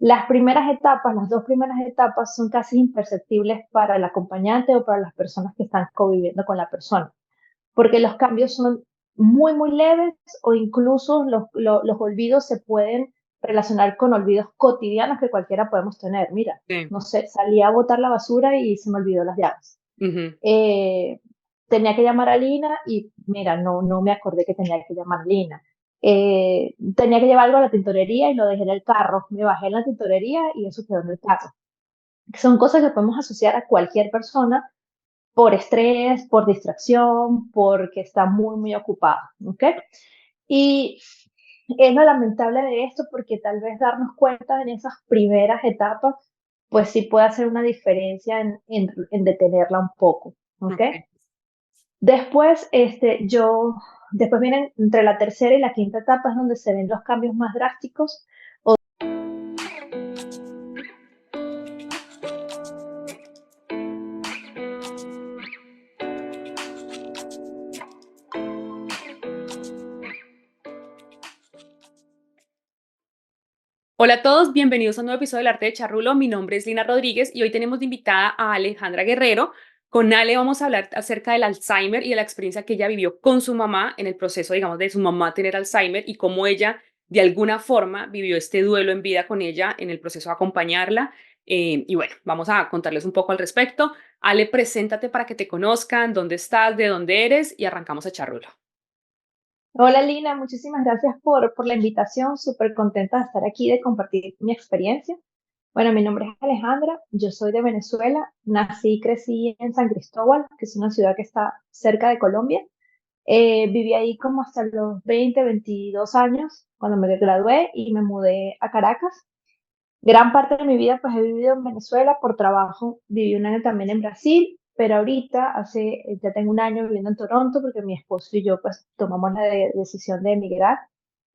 Las primeras etapas, las dos primeras etapas son casi imperceptibles para el acompañante o para las personas que están conviviendo con la persona, porque los cambios son muy, muy leves o incluso los olvidos se pueden relacionar con olvidos cotidianos que cualquiera podemos tener. Mira, Sí. no sé, salí a botar la basura y se me olvidó las llaves. Ujú. Eh, Tenía que llamar a Lina y mira, no me acordé que tenía que llamar a Lina. Tenía que llevar algo a la tintorería y lo dejé en el carro. Me bajé en la tintorería y eso quedó en el carro. Son cosas que podemos asociar a cualquier persona por estrés, por distracción, porque está muy, muy ocupada, ¿ok? Y es lo lamentable de esto porque tal vez darnos cuenta en esas primeras etapas, pues sí puede hacer una diferencia en detenerla un poco, ¿ok? Ok. Después, después vienen entre la tercera y la quinta etapa es donde se ven los cambios más drásticos. Hola a todos, bienvenidos a un nuevo episodio del Arte de Charrulo. Mi nombre es Lina Rodríguez y hoy tenemos de invitada a Alejandra Guerrero. Con Ale vamos a hablar acerca del Alzheimer y de la experiencia que ella vivió con su mamá en el proceso, digamos, de su mamá tener Alzheimer y cómo ella, de alguna forma, vivió este duelo en vida con ella en el proceso de acompañarla. Y bueno, vamos a contarles un poco al respecto. Ale, preséntate para que te conozcan, dónde estás, de dónde eres y arrancamos a Charrulo. Hola Lina, muchísimas gracias por la invitación, súper contenta de estar aquí, de compartir mi experiencia. Bueno, mi nombre es Alejandra, yo soy de Venezuela, nací y crecí en San Cristóbal, que es una ciudad que está cerca de Colombia. Viví ahí como hasta los 20, 22 años, cuando me gradué y me mudé a Caracas. Gran parte de mi vida pues he vivido en Venezuela por trabajo, viví un año también en Brasil, pero ahorita ya tengo un año viviendo en Toronto porque mi esposo y yo pues tomamos la decisión de emigrar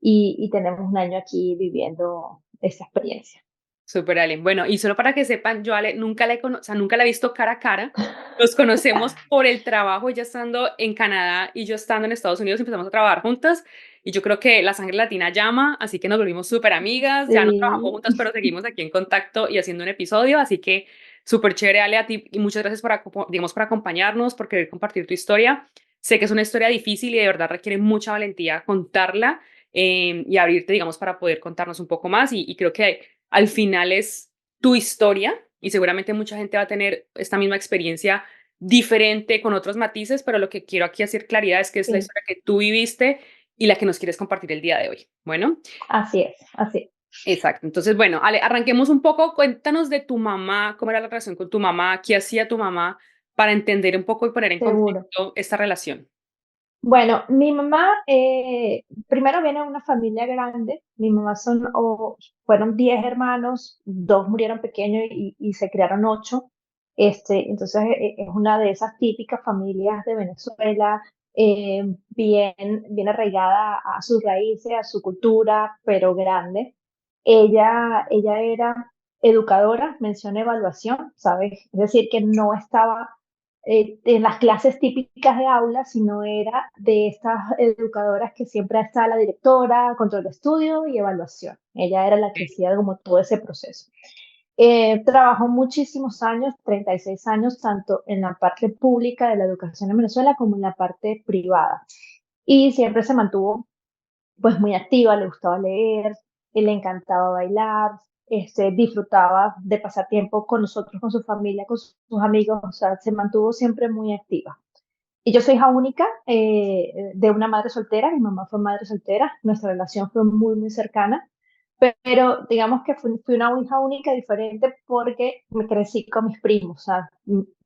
y tenemos un año aquí viviendo esta experiencia. Súper, Ale. Bueno, y solo para que sepan, yo Ale nunca o sea, nunca la he visto cara a cara. Nos conocemos por el trabajo, ella estando en Canadá y yo estando en Estados Unidos, empezamos a trabajar juntas y yo creo que la sangre latina llama, así que nos volvimos súper amigas, ya no trabajamos Sí, juntas, pero seguimos aquí en contacto y haciendo un episodio, así que súper chévere, Ale, a ti y muchas gracias digamos, por acompañarnos, por querer compartir tu historia. Sé que es una historia difícil y de verdad requiere mucha valentía contarla y abrirte, digamos, para poder contarnos un poco más y creo que al final es tu historia y seguramente mucha gente va a tener esta misma experiencia diferente con otros matices, pero lo que quiero aquí hacer claridad es que es la sí, historia que tú viviste y la que nos quieres compartir el día de hoy. Bueno, así es, así es, exacto. Entonces, bueno, Ale, arranquemos un poco. Cuéntanos de tu mamá, cómo era la relación con tu mamá, qué hacía tu mamá para entender un poco y poner en seguro. contexto esta relación. Bueno, mi mamá primero viene de una familia grande. Mi mamá fueron 10 hermanos, dos murieron pequeños y se criaron 8. Entonces es una de esas típicas familias de Venezuela, bien arraigada a sus raíces, a su cultura, pero grande. Ella era educadora, mención evaluación, ¿sabes? Es decir, que no estaba en las clases típicas de aula, sino era de estas educadoras que siempre está la directora, control de estudio y evaluación. Ella era la que Sí. hacía como todo ese proceso. Trabajó muchísimos años, 36 años, tanto en la parte pública de la educación en Venezuela como en la parte privada. Y siempre se mantuvo pues muy activa, le gustaba leer, le encantaba bailar, disfrutaba de pasar tiempo con nosotros, con su familia, con sus amigos, o sea, se mantuvo siempre muy activa. Y yo soy hija única de una madre soltera, mi mamá fue madre soltera, nuestra relación fue muy, muy cercana, pero digamos que fui una hija única diferente porque me crecí con mis primos, o sea,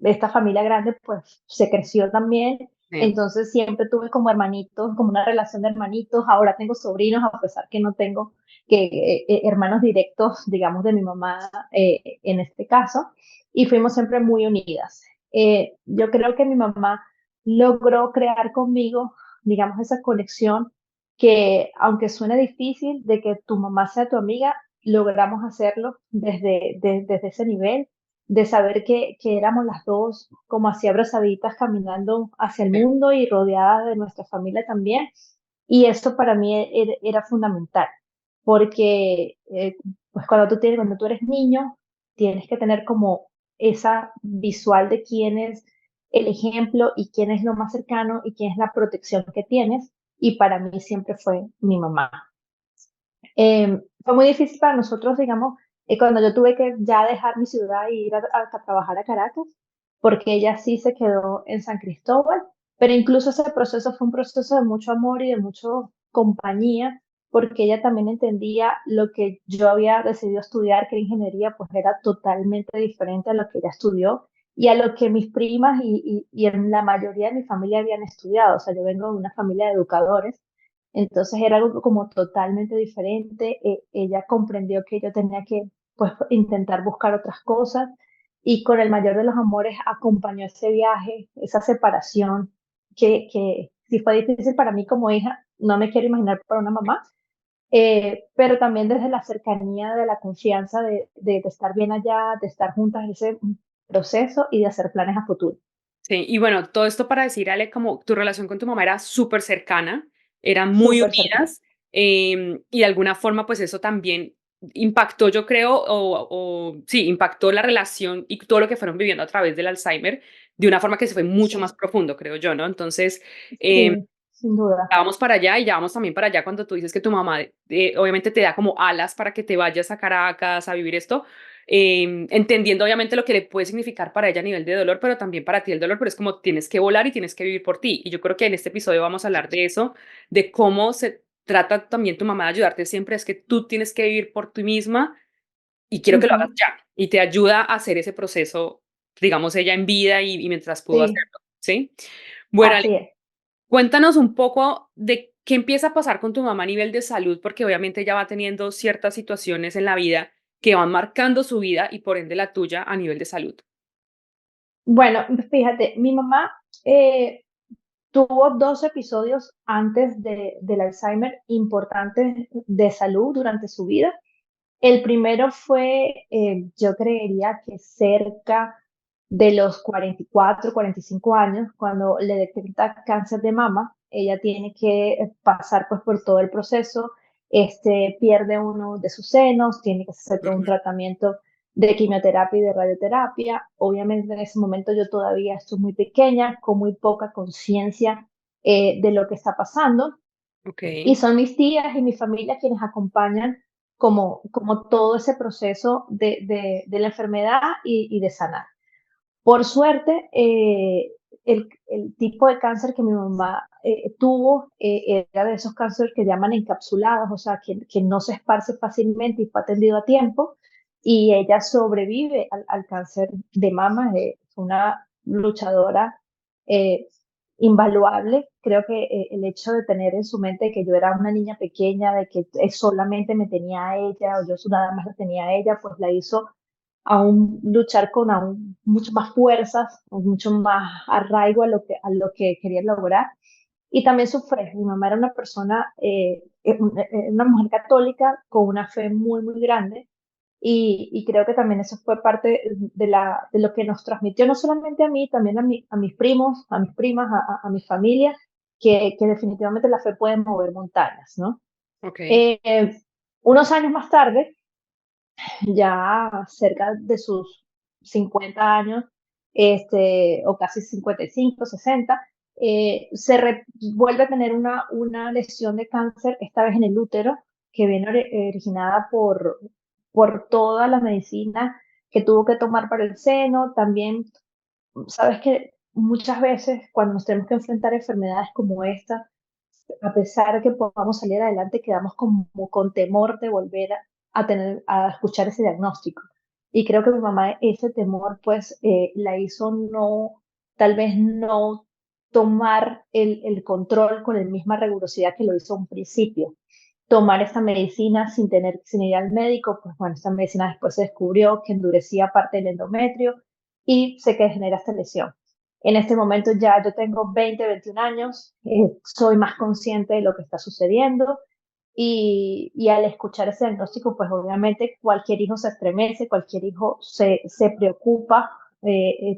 esta familia grande pues se creció también, Sí. entonces siempre tuve como hermanitos, como una relación de hermanitos, ahora tengo sobrinos a pesar que no tengo hermanos directos, digamos, de mi mamá en este caso, y fuimos siempre muy unidas. Yo creo que mi mamá logró crear conmigo, digamos, esa conexión que, aunque suene difícil, de que tu mamá sea tu amiga, logramos hacerlo desde ese nivel, de saber que éramos las dos como así abrazaditas caminando hacia el Sí. mundo y rodeadas de nuestra familia también. Y esto para mí era fundamental, porque pues cuando tú eres niño, tienes que tener como esa visual de quién es el ejemplo y quién es lo más cercano y quién es la protección que tienes. Y para mí siempre fue mi mamá. Fue muy difícil para nosotros, digamos, cuando yo tuve que ya dejar mi ciudad y ir a trabajar a Caracas, porque ella sí se quedó en San Cristóbal, pero incluso ese proceso fue un proceso de mucho amor y de mucho compañía, porque ella también entendía lo que yo había decidido estudiar, que era ingeniería, pues era totalmente diferente a lo que ella estudió y a lo que mis primas y en la mayoría de mi familia habían estudiado. O sea, yo vengo de una familia de educadores, entonces era algo como totalmente diferente. Ella comprendió que yo tenía que, pues, intentar buscar otras cosas y con el mayor de los amores acompañó ese viaje, esa separación que sí fue difícil para mí como hija, no me quiero imaginar para una mamá, pero también desde la cercanía, de la confianza de estar bien allá, de estar juntas en ese proceso y de hacer planes a futuro. Sí, y bueno, todo esto para decir, Ale, como tu relación con tu mamá era súper cercana, eran muy Súper cercana. unidas, y de alguna forma, pues eso también impactó, yo creo, sí, impactó la relación y todo lo que fueron viviendo a través del Alzheimer de una forma que se fue mucho más profundo, creo yo, ¿no? Entonces, Sí, sin duda. ya vamos para allá y ya vamos también para allá cuando tú dices que tu mamá obviamente te da como alas para que te vayas a Caracas a vivir esto, entendiendo obviamente lo que le puede significar para ella a nivel de dolor, pero también para ti el dolor, pero es como tienes que volar y tienes que vivir por ti. Y yo creo que en este episodio vamos a hablar de eso, de cómo se trata también tu mamá de ayudarte siempre, es que tú tienes que vivir por ti misma y quiero que lo hagas Ujú. ya. Y te ayuda a hacer ese proceso, digamos, ella en vida y mientras pudo Sí, hacerlo, ¿sí? Bueno, así es. cuéntanos un poco de qué empieza a pasar con tu mamá a nivel de salud, porque obviamente ella va teniendo ciertas situaciones en la vida que van marcando su vida y por ende la tuya a nivel de salud. Bueno, fíjate, mi mamá tuvo dos episodios antes del Alzheimer importantes de salud durante su vida. El primero fue, yo creería que cerca de los 44, 45 años, cuando le detecta cáncer de mama. Ella tiene que pasar pues por todo el proceso, pierde uno de sus senos, tiene que hacer todo un Ujú. tratamiento de quimioterapia y de radioterapia. Obviamente en ese momento yo todavía estoy muy pequeña, con muy poca conciencia de lo que está pasando. Ok, Y son mis tías y mi familia quienes acompañan como todo ese proceso de la enfermedad y de sanar. Por suerte, el tipo de cáncer que mi mamá tuvo era de esos cánceres que llaman encapsulados, o sea, que no se esparce fácilmente y fue atendido a tiempo. Y ella sobrevive al cáncer de mama, es una luchadora eh, invaluable. Creo que el hecho de tener en su mente que yo era una niña pequeña, de que solamente me tenía a ella o yo nada más la tenía a ella, pues la hizo aún luchar con aún mucho más fuerzas, con mucho más arraigo a lo que quería lograr. Y también su fe. Mi mamá era una persona, una mujer católica con una fe muy, muy grande. Y creo que también eso fue parte de lo que nos transmitió, no solamente a mí, también a mis primos, a mis primas, a mi familia, que definitivamente la fe puede mover montañas, ¿no? ok, Eh, Unos años más tarde, ya cerca de sus 50 años, o casi 55, 60, vuelve a tener una lesión de cáncer, esta vez en el útero, que viene originada por toda la medicina que tuvo que tomar para el seno. También, sabes que muchas veces cuando nos tenemos que enfrentar a enfermedades como esta, a pesar de que podamos salir adelante, quedamos como con temor de volver a escuchar ese diagnóstico. Y creo que mi mamá ese temor pues la hizo no, tal vez no tomar el control con la misma rigurosidad que lo hizo a un principio. Tomar esta medicina sin ir al médico, pues bueno, esta medicina después se descubrió que endurecía parte del endometrio y se que genera esta lesión. En este momento ya yo tengo 20, 21 años, soy más consciente de lo que está sucediendo y al escuchar ese diagnóstico, pues obviamente cualquier hijo se estremece, cualquier hijo se preocupa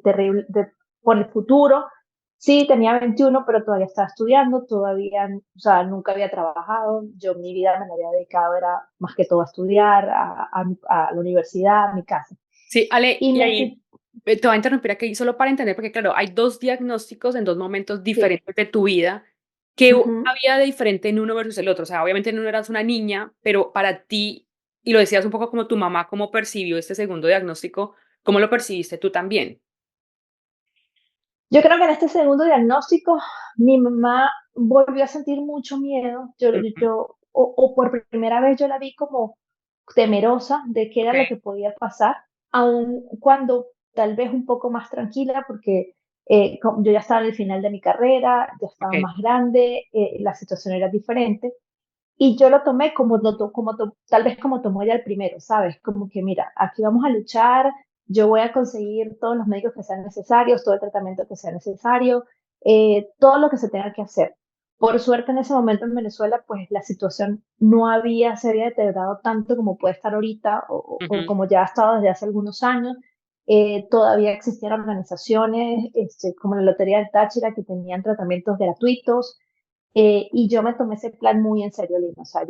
terrible por el futuro. Sí, tenía 21, pero todavía estaba estudiando, todavía, o sea, nunca había trabajado. Yo mi vida me la había dedicado, era más que todo a estudiar, a la universidad, a mi casa. Sí, Ale, Y y me ahí fui, te voy a interrumpir aquí solo para entender, porque claro, hay dos diagnósticos en dos momentos sí, diferentes de tu vida. ¿Qué ujú. había de diferente en uno versus el otro? O sea, obviamente en uno eras una niña, pero para ti, y lo decías un poco como tu mamá, ¿cómo percibió este segundo diagnóstico? ¿Cómo lo percibiste tú también? Yo creo que en este segundo diagnóstico mi mamá volvió a sentir mucho miedo. Ujú, O por primera vez yo la vi como temerosa de qué era lo okey, que podía pasar, aun cuando tal vez un poco más tranquila, porque yo ya estaba en el final de mi carrera, ya estaba okey, más grande, la situación era diferente. Y yo lo tomé como, tal vez como tomó ella el primero, ¿sabes? Como que, mira, aquí vamos a luchar, yo voy a conseguir todos los médicos que sean necesarios, todo el tratamiento que sea necesario, todo lo que se tenga que hacer. Por suerte en ese momento en Venezuela, pues la situación no se había deteriorado tanto como puede estar ahorita o ujú, como ya ha estado desde hace algunos años. Todavía existían organizaciones como la Lotería del Táchira que tenían tratamientos gratuitos, y yo me tomé ese plan muy en serio, Lina. O sea,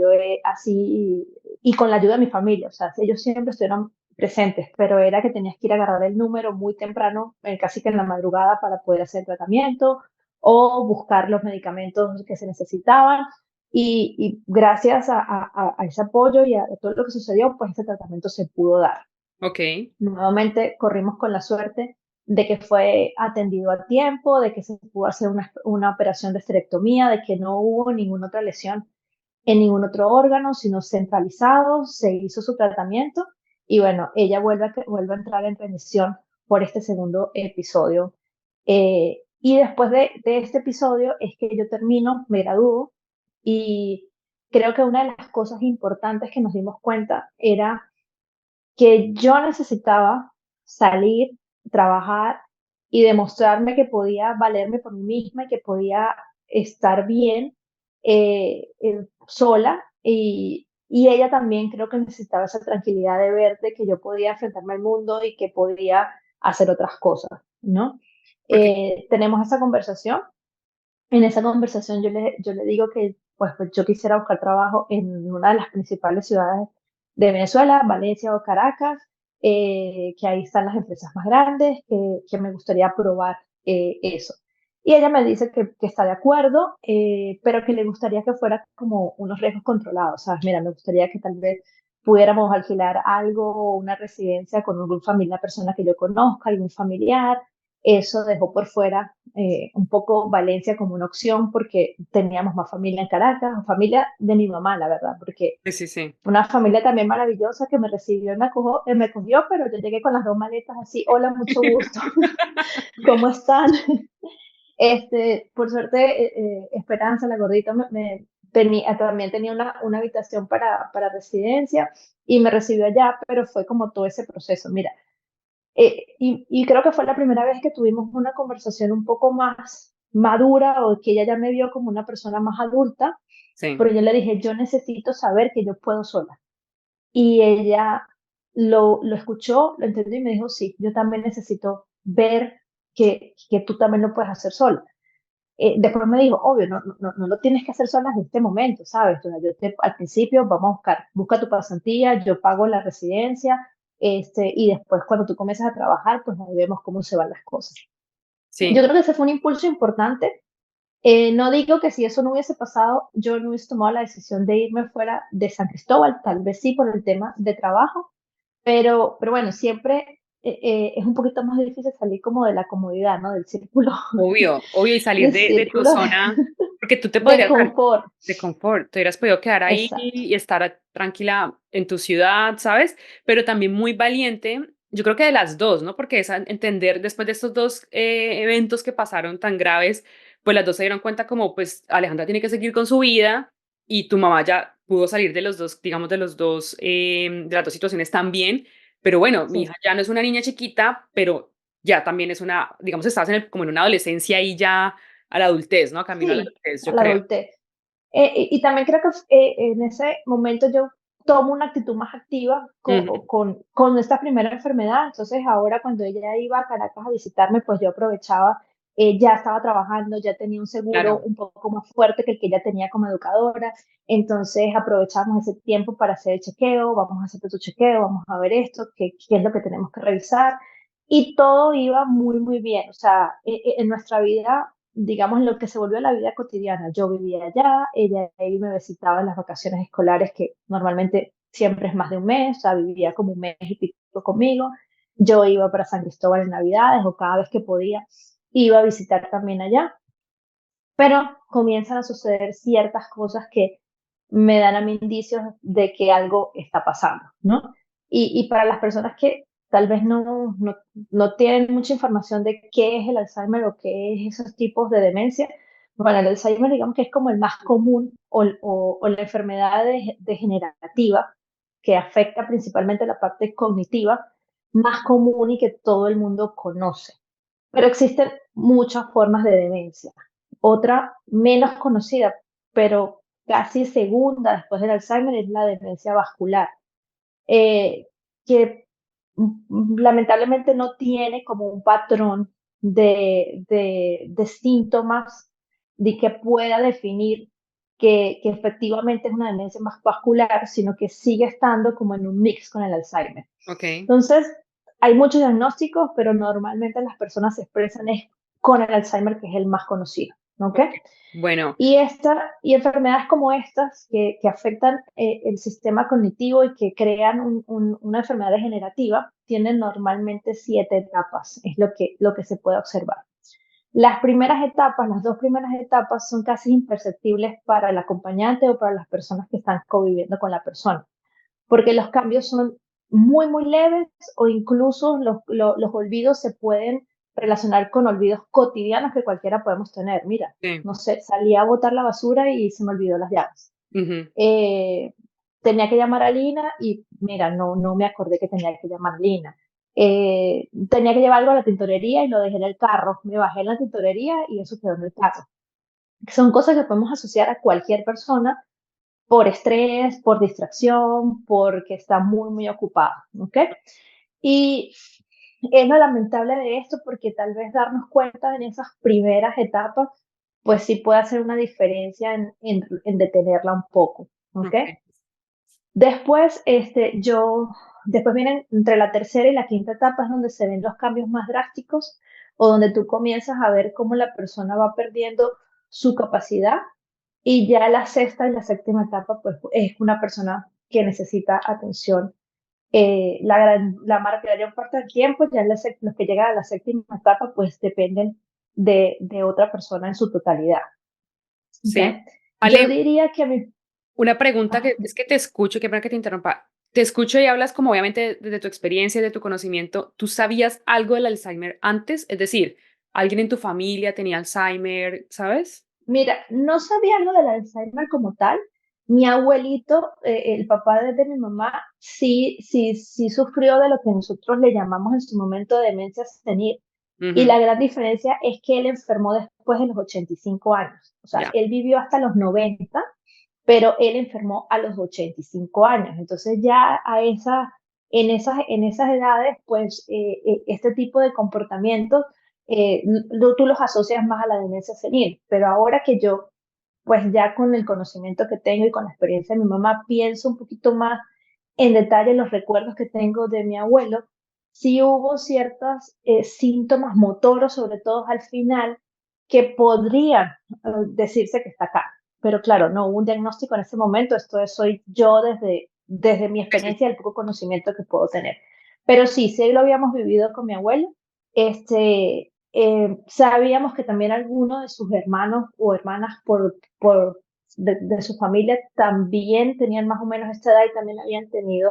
así, y con la ayuda de mi familia, o sea, ellos siempre estuvieron presentes, pero era que tenías que ir a agarrar el número muy temprano, casi que en la madrugada, para poder hacer el tratamiento o buscar los medicamentos que se necesitaban. Y gracias a ese apoyo y a todo lo que sucedió, pues ese tratamiento se pudo dar. okey, Nuevamente corrimos con la suerte de que fue atendido a tiempo, de que se pudo hacer una operación de esterectomía, de que no hubo ninguna otra lesión en ningún otro órgano, sino centralizado, se hizo su tratamiento y bueno, ella vuelve a entrar en remisión por este segundo episodio. Y después de este episodio es que yo termino, me gradúo y creo que una de las cosas importantes que nos dimos cuenta era que yo necesitaba salir, trabajar y demostrarme que podía valerme por mí misma y que podía estar bien sola. Y ella también creo que necesitaba esa tranquilidad de ver de que yo podía enfrentarme al mundo y que podía hacer otras cosas, ¿no? okey, Tenemos esa conversación. En esa conversación yo le digo que pues yo quisiera buscar trabajo en una de las principales ciudades de Venezuela, Valencia o Caracas, que ahí están las empresas más grandes, que me gustaría probar eso. Y ella me dice que está de acuerdo, pero que le gustaría que fuera como unos riesgos controlados. ¿Sabes? Mira, me gustaría que tal vez pudiéramos alquilar algo, una residencia con algún familia, una persona que yo conozca, algún familiar. Eso dejó por fuera un poco Valencia como una opción porque teníamos más familia en Caracas, familia de mi mamá, la verdad, porque sí, sí, sí. una familia también maravillosa que me recibió y me cogió, pero yo llegué con las dos maletas así, hola, mucho gusto, ¿cómo están? Por suerte, Esperanza, la gordita, también tenía una habitación para residencia y me recibió allá, pero fue como todo ese proceso. Mira, y creo que fue la primera vez que tuvimos una conversación un poco más madura o que ella ya me vio como una persona más adulta, Sí, pero yo le dije, yo necesito saber que yo puedo sola. Y ella lo escuchó, lo entendió y me dijo, sí, yo también necesito ver que tú también lo puedes hacer sola. Después me dijo, obvio, no lo tienes que hacer sola en este momento, ¿sabes? O sea, al principio vamos a busca tu pasantía, yo pago la residencia, y después cuando tú comienzas a trabajar, pues ahí vemos cómo se van las cosas. Yo sí. creo que ese fue un impulso importante. No digo que si eso no hubiese pasado, yo no hubiese tomado la decisión de irme fuera de San Cristóbal, tal vez sí por el tema de trabajo, pero bueno, siempre es un poquito más difícil salir como de la comodidad, ¿no? Del círculo, Obvio, obvio, y salir del de tu círculo zona, porque tú te de podrías haber confort. de confort, te hubieras podido quedar ahí Exacto. y estar tranquila en tu ciudad, ¿sabes? Pero también muy valiente, yo creo que de las 2, ¿no? Porque es entender después de estos 2 eventos que pasaron tan graves, pues las 2 se dieron cuenta como, pues, Alejandra tiene que seguir con su vida y tu mamá ya pudo salir de los 2, digamos, de los 2, de las 2 situaciones también. Pero bueno, mi hija Sí, ya no es una niña chiquita, pero ya también es una, digamos, estás en como en una adolescencia y ya a la adultez, ¿no? Camino a la sí, adultez, a yo la creo. adultez. Y también creo que en ese momento yo tomo una actitud más activa Ujú. con esta primera enfermedad. Entonces ahora cuando ella iba a Caracas a visitarme, pues yo aprovechaba ya estaba trabajando, ya tenía un seguro Claro. un poco más fuerte que el que ella tenía como educadora, entonces aprovechamos ese tiempo para hacer el chequeo, vamos a hacer tu chequeo, vamos a ver esto, qué es lo que tenemos que revisar, y todo iba muy, muy bien, o sea, en nuestra vida, digamos, lo que se volvió la vida cotidiana, yo vivía allá, ella ahí me visitaba en las vacaciones escolares, que normalmente siempre es más de un mes, o sea, vivía como un mes y pico conmigo, yo iba para San Cristóbal en Navidades o cada vez que podía, iba a visitar también allá, pero comienzan a suceder ciertas cosas que me dan a mí indicios de que algo está pasando, ¿no? Y para las personas que tal vez no tienen mucha información de qué es el Alzheimer o qué es esos tipos de demencia, bueno, el Alzheimer digamos que es como el más común o la enfermedad degenerativa que afecta principalmente la parte cognitiva más común y que todo el mundo conoce. Pero existen muchas formas de demencia. Otra menos conocida, pero casi segunda después del Alzheimer, es la demencia vascular, que lamentablemente no tiene como un patrón de síntomas de que pueda definir que efectivamente es una demencia más vascular, sino que sigue estando como en un mix con el Alzheimer. Ok. Entonces, hay muchos diagnósticos, pero normalmente las personas se expresan es con el Alzheimer, que es el más conocido, ¿ok? Ok. Bueno, Y enfermedades como estas que afectan el sistema cognitivo y que crean una enfermedad degenerativa tienen normalmente 7 etapas, es lo que se puede observar. Las primeras etapas, las 2 primeras etapas son casi imperceptibles para el acompañante o para las personas que están conviviendo con la persona, porque los cambios son muy, muy leves o incluso los olvidos se pueden relacionar con olvidos cotidianos que cualquiera podemos tener. Mira, sí. no sé, salí a botar la basura y se me olvidó las llaves. Ujú. Eh, tenía que llamar a Lina y mira, no me acordé que tenía que llamar a Lina. Tenía que llevar algo a la tintorería y lo dejé en el carro. Me bajé en la tintorería y eso quedó en el carro. Son cosas que podemos asociar a cualquier persona por estrés, por distracción, porque está muy, muy ocupada, ¿ok? Y es lo lamentable de esto porque tal vez darnos cuenta en esas primeras etapas, pues sí puede hacer una diferencia en detenerla un poco, ¿ok? Ok. Después, después vienen entre la tercera y la quinta etapa, es donde se ven los cambios más drásticos o donde tú comienzas a ver cómo la persona va perdiendo su capacidad y ya la sexta y la séptima etapa, pues es una persona que necesita atención. La mayor parte del tiempo, ya los que llegan a la séptima etapa, pues dependen de otra persona en su totalidad. Sí. ¿Okay? Yo Ale, diría que mi... una pregunta ah, que es que te escucho, qué pena que te interrumpa. Te escucho y hablas como obviamente desde tu experiencia, de tu conocimiento. ¿Tú sabías algo del Alzheimer antes? Es decir, ¿alguien en tu familia tenía Alzheimer, sabes? Mira, no sabía algo del Alzheimer como tal. Mi abuelito, el papá de mi mamá, sí sufrió de lo que nosotros le llamamos en su momento demencia senil. Y Ujú. la gran diferencia es que él enfermó después de los 85 años. O sea, Ya. él vivió hasta los 90, pero él enfermó a los 85 años. Entonces ya en esas edades, pues este tipo de comportamientos tú los asocias más a la demencia senil. Pero ahora que yo, pues ya con el conocimiento que tengo y con la experiencia de mi mamá, pienso un poquito más en detalle en los recuerdos que tengo de mi abuelo, sí hubo ciertos síntomas motoros, sobre todo al final, que podrían decirse que está acá. Pero claro, no hubo un diagnóstico en ese momento, soy yo desde mi Sí, sí. experiencia y el poco conocimiento que puedo tener. Pero sí lo habíamos vivido con mi abuelo. Sabíamos que también algunos de sus hermanos o hermanas de su familia también tenían más o menos esta edad y también habían tenido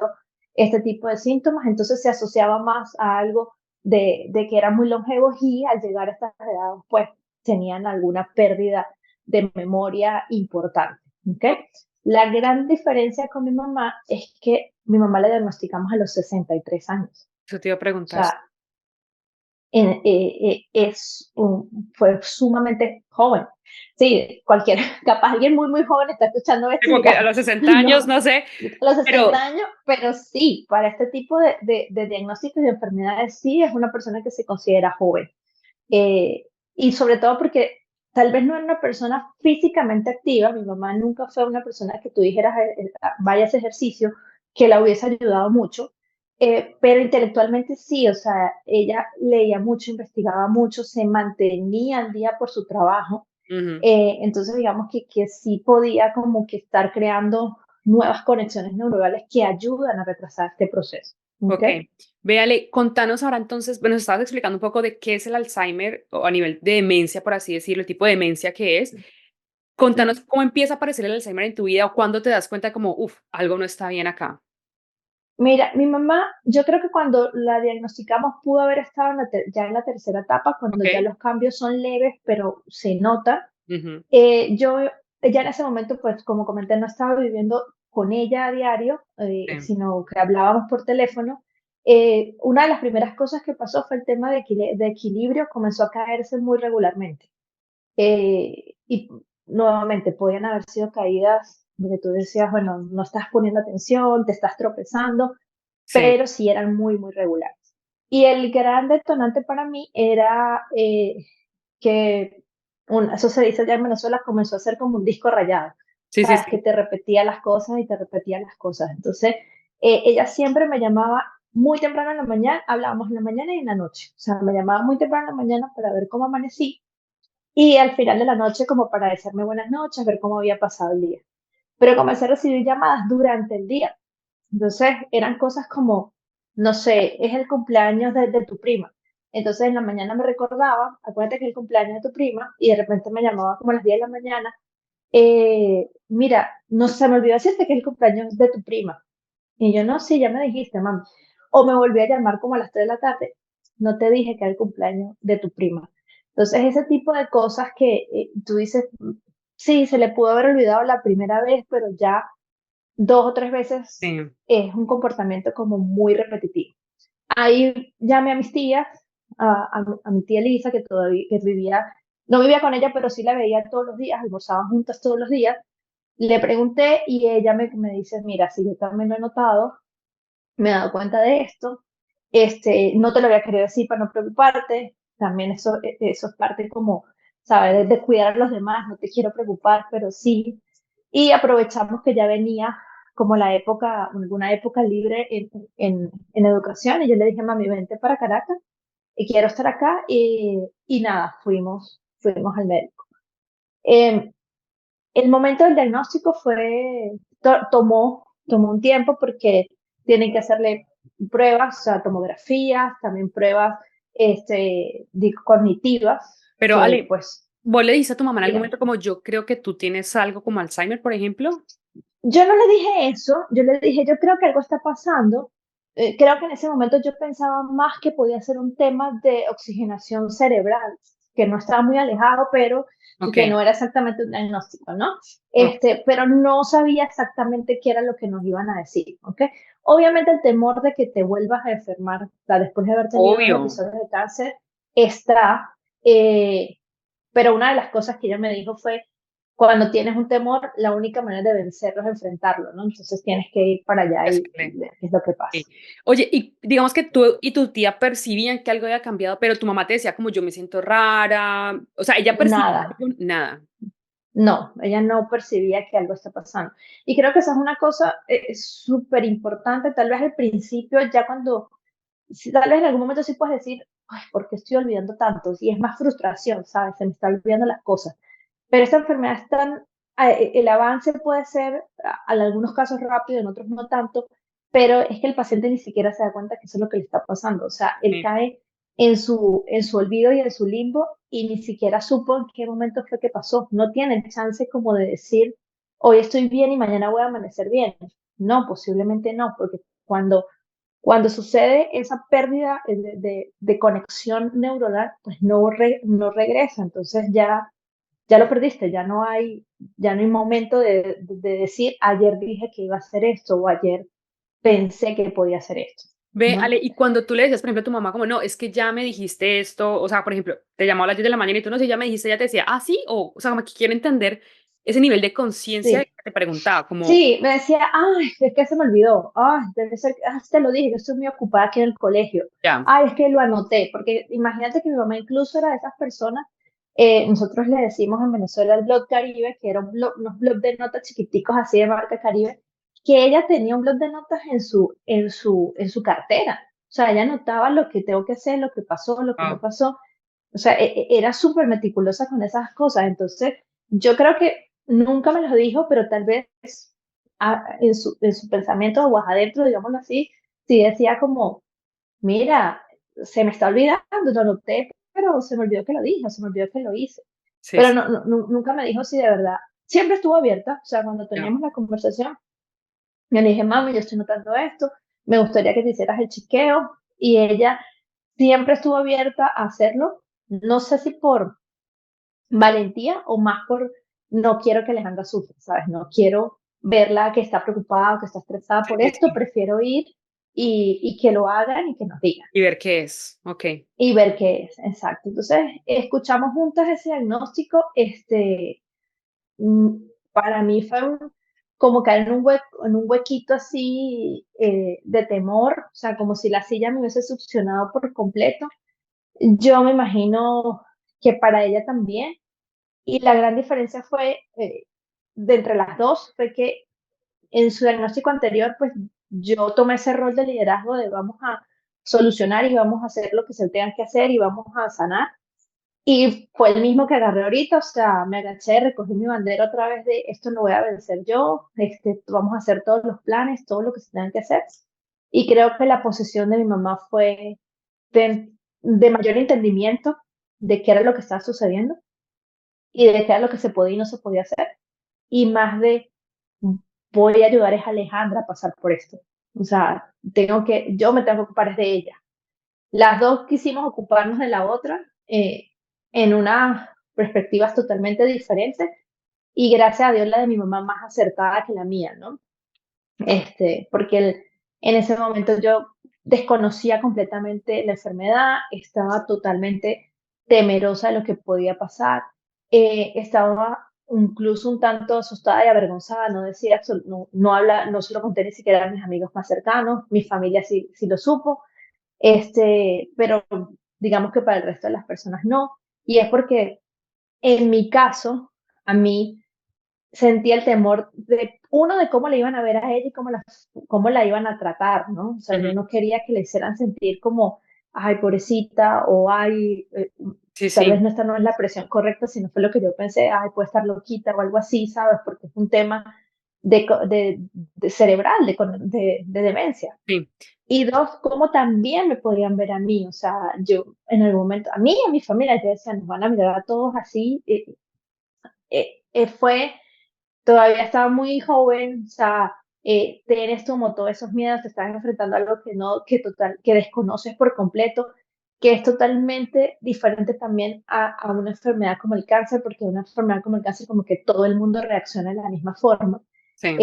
este tipo de síntomas, entonces se asociaba más a algo de que eran muy longevos y al llegar a estas edades, pues tenían alguna pérdida de memoria importante. ¿Okay? La gran diferencia con mi mamá es que mi mamá la diagnosticamos a los 63 años. Eso te iba a O preguntar. sea, fue sumamente joven. Sí, capaz alguien muy, muy joven está escuchando esto y Como que a dirá, los 60 años, no, no sé, a los pero 60 años, pero sí, para este tipo de diagnósticos y de enfermedades, sí es una persona que se considera joven. Eh, y sobre todo porque tal vez no era una persona físicamente activa, mi mamá nunca fue una persona que tú dijeras, vaya a ese ejercicio, que la hubiese ayudado mucho, pero intelectualmente sí, o sea, ella leía mucho, investigaba mucho, se mantenía al día por su trabajo, Ujú. entonces digamos que sí podía como que estar creando nuevas conexiones neuronales que ayudan a retrasar este proceso. ¿Ok? Ok. Véale, contanos ahora entonces, bueno, nos estabas explicando un poco de qué es el Alzheimer o a nivel de demencia, por así decirlo, el tipo de demencia que es. Contanos cómo empieza a aparecer el Alzheimer en tu vida o cuándo te das cuenta como, uff, algo no está bien acá. Mira, mi mamá, yo creo que cuando la diagnosticamos pudo haber estado ya en la tercera etapa, cuando Ok. ya los cambios son leves, pero se nota. Ujú. Yo ya en ese momento, pues como comenté, no estaba viviendo con ella a diario, Sí. sino que hablábamos por teléfono. Una de las primeras cosas que pasó fue el tema de equilibrio, comenzó a caerse muy regularmente. Y nuevamente, podían haber sido caídas donde tú decías, bueno, no estás poniendo atención, te estás tropezando, Sí. pero sí eran muy, muy regulares. Y el gran detonante para mí era que, eso se dice ya en Venezuela, comenzó a ser como un disco rayado, Sí, sí, sabes, que sí. te repetía las cosas y te repetía las cosas. Entonces, ella siempre me llamaba muy temprano en la mañana, hablábamos en la mañana y en la noche. O sea, me llamaba muy temprano en la mañana para ver cómo amanecí y al final de la noche como para decirme buenas noches, ver cómo había pasado el día. Pero comencé a recibir llamadas durante el día. Entonces eran cosas como, no sé, es el cumpleaños de tu prima. Entonces en la mañana me recordaba, acuérdate que es el cumpleaños de tu prima, y de repente me llamaba como a las 10 de la mañana, mira, no se me olvidó decirte que es el cumpleaños de tu prima. Y yo, no, sí, ya me dijiste, mamá. O me volví a llamar como a las 3 de la tarde, no te dije que era el cumpleaños de tu prima. Entonces, ese tipo de cosas que tú dices, sí, se le pudo haber olvidado la primera vez, pero ya 2 o 3 veces Sí. es un comportamiento como muy repetitivo. Ahí llamé a mis tías, a mi tía Elisa, que todavía que vivía, no vivía con ella, pero sí la veía todos los días, almorzaban juntas todos los días. Le pregunté y ella me dice, mira, si yo también lo he notado, me he dado cuenta de esto, no te lo había querido decir para no preocuparte, también eso es parte como, ¿sabes? De cuidar a los demás, no te quiero preocupar, pero sí. Y aprovechamos que ya venía como la época, alguna época libre en educación, y yo le dije, mami, vente para Caracas, y quiero estar acá, y nada, fuimos al médico. Eh, el momento del diagnóstico tomó un tiempo porque tienen que hacerle pruebas, o sea, tomografías, también pruebas cognitivas, Pero que Ale, pues, ¿vos le dices a tu mamá en algún dígame. momento como yo creo que tú tienes algo como Alzheimer, por ejemplo? Yo no le dije eso, yo le dije, yo creo que algo está pasando. Creo que en ese momento yo pensaba más que podía ser un tema de oxigenación cerebral, que no estaba muy alejado, pero Ok. que no era exactamente un diagnóstico, ¿no? Ok. Pero no sabía exactamente qué era lo que nos iban a decir, ¿ok? Obviamente el temor de que te vuelvas a enfermar, o sea, después de haber tenido dos Obvio. episodios de cáncer, está, eh, pero una de las cosas que ella me dijo fue, cuando tienes un temor, la única manera de vencerlo es enfrentarlo, ¿no? Entonces tienes que ir para allá y Excelente. ver qué es lo que Sí. pasa. Oye, y digamos que tú y tu tía percibían que algo había cambiado, pero tu mamá te decía como yo me siento rara, o sea, ella percibía Nada, algo, nada. no, ella no percibía que algo está pasando. Y creo que esa es una cosa súper importante, tal vez al principio, ya cuando, tal vez en algún momento sí puedes decir, ay, ¿por qué estoy olvidando tanto? Y es más frustración, ¿sabes? Se me están olvidando las cosas. Pero esta enfermedad es tan, el avance puede ser en algunos casos rápido, en otros no tanto, pero es que el paciente ni siquiera se da cuenta que eso es lo que le está pasando. O sea, él Sí. cae en su olvido y en su limbo y ni siquiera supo en qué momento fue que pasó. No tiene chance como de decir, hoy estoy bien y mañana voy a amanecer bien. No, posiblemente no, porque cuando sucede esa pérdida de conexión neuronal, pues no regresa. Entonces ya lo perdiste, ya no hay momento de decir, ayer dije que iba a hacer esto o ayer pensé que podía hacer esto, Ve, ¿no? Ale, y cuando tú le decías, por ejemplo, a tu mamá como, no, es que ya me dijiste esto, o sea, por ejemplo, te llamó a las 10 de la mañana y tú no sé, ya me dijiste, ella te decía, ah, sí, o sea, como que quiero entender ese nivel de conciencia Sí, que te preguntaba, como, sí, me decía, ay, es que se me olvidó, ay, debe ser, te lo dije, que estoy muy ocupada aquí en el colegio, ya, ay, es que lo anoté, porque imagínate que mi mamá incluso era de esas personas Nosotros le decimos en Venezuela el blog Caribe, que era unos blog de notas chiquiticos así de marca Caribe, que ella tenía un blog de notas en su cartera. O sea, ella anotaba lo que tengo que hacer, lo que pasó, lo que no Wow. pasó. O sea, era súper meticulosa con esas cosas. Entonces, yo creo que nunca me lo dijo, pero tal vez en su pensamiento o adentro, digámoslo así, sí decía como, mira, se me está olvidando, lo noté, pero se me olvidó que lo dije, o se me olvidó que lo hice. Sí, Pero sí, nunca me dijo si de verdad. Siempre estuvo abierta, o sea, cuando ya. teníamos la conversación, yo le dije, mami, yo estoy notando esto, me gustaría que te hicieras el chequeo, y ella siempre estuvo abierta a hacerlo. No sé si por valentía o más por no quiero que Alejandra sufra, ¿sabes? No quiero verla que está preocupada o que está estresada Sí, por sí, esto, sí. prefiero ir y que lo hagan y que nos digan Y ver qué es. Ok. y ver qué es, exacto. Entonces, escuchamos juntas ese diagnóstico, mm, para mí fue como caer en un huequito así de temor, o sea, como si la silla me hubiese succionado por completo. Yo me imagino que para ella también. Y la gran diferencia fue, de entre las dos, fue que en su diagnóstico anterior, pues yo tomé ese rol de liderazgo de vamos a solucionar y vamos a hacer lo que se tenga que hacer y vamos a sanar. Y fue el mismo que agarré ahorita, o sea, me agaché, recogí mi bandera otra vez de esto no voy a vencer yo, vamos a hacer todos los planes, todo lo que se tenga que hacer. Y creo que la posición de mi mamá fue de mayor entendimiento de qué era lo que estaba sucediendo y de qué era lo que se podía y no se podía hacer, y más de voy a ayudar a Alejandra a pasar por esto. O sea, yo me tengo que ocupar es de ella. Las dos quisimos ocuparnos de la otra en unas perspectivas totalmente diferentes, y gracias a Dios la de mi mamá más acertada que la mía, ¿no? Porque en ese momento yo desconocía completamente la enfermedad, estaba totalmente temerosa de lo que podía pasar, estaba incluso un tanto asustada y avergonzada, no decía, no se lo conté ni siquiera a mis amigos más cercanos, mi familia sí lo supo, pero digamos que para el resto de las personas no, y es porque en mi caso, a mí sentía el temor de cómo le iban a ver a ella y cómo la iban a tratar, ¿no? O sea, yo Ujú. no quería que le hicieran sentir como, ay, pobrecita, o ay, Sí, tal vez sí. esta no es la presión correcta, sino fue lo que yo pensé, ay, puede estar loquita o algo así, ¿sabes? Porque es un tema de cerebral, de demencia. Sí. Y dos, cómo también me podrían ver a mí, o sea, yo en algún momento, a mí y a mi familia, yo decía, nos van a mirar a todos así, fue todavía estaba muy joven, o sea, tienes como todos esos miedos, te estás enfrentando a algo que desconoces por completo, que es totalmente diferente también a una enfermedad como el cáncer, porque una enfermedad como el cáncer como que todo el mundo reacciona de la misma forma. Sí.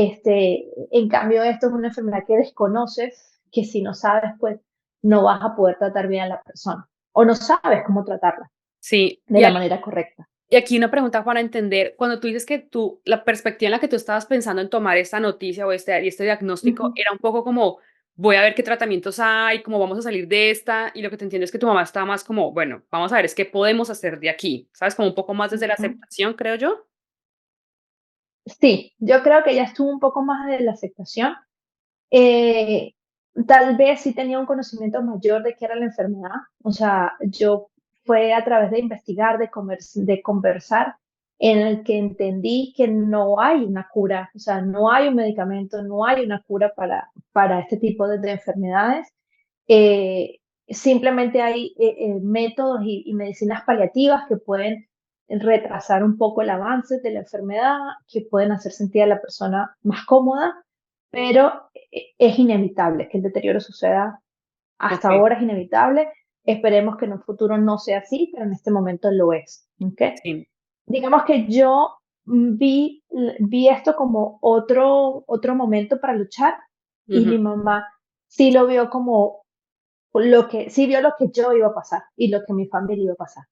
En cambio, esto es una enfermedad que desconoces, que si no sabes, pues no vas a poder tratar bien a la persona, o no sabes cómo tratarla Sí. de la manera correcta. Y aquí una pregunta para entender, cuando tú dices que la perspectiva en la que tú estabas pensando en tomar esta noticia o este diagnóstico Ujú. era un poco como, voy a ver qué tratamientos hay, cómo vamos a salir de esta, y lo que te entiendo es que tu mamá estaba más como, bueno, vamos a ver, es qué podemos hacer de aquí, ¿sabes? Como un poco más desde la Ujú. aceptación, creo yo. Sí, yo creo que ya estuvo un poco más de la aceptación. Eh, Tal vez sí tenía un conocimiento mayor de qué era la enfermedad. O sea, yo fue a través de investigar, de conversar, en el que entendí que no hay una cura, o sea, no hay un medicamento, no hay una cura para este tipo de enfermedades. Simplemente hay métodos y medicinas paliativas que pueden retrasar un poco el avance de la enfermedad, que pueden hacer sentir a la persona más cómoda, pero es inevitable que el deterioro suceda. Hasta Ok, ahora es inevitable. Esperemos que en un futuro no sea así, pero en este momento lo es. ¿Ok? sí. Digamos que yo vi esto como otro momento para luchar, y Ujú. mi mamá sí sí vio lo que yo iba a pasar y lo que mi familia iba a pasar.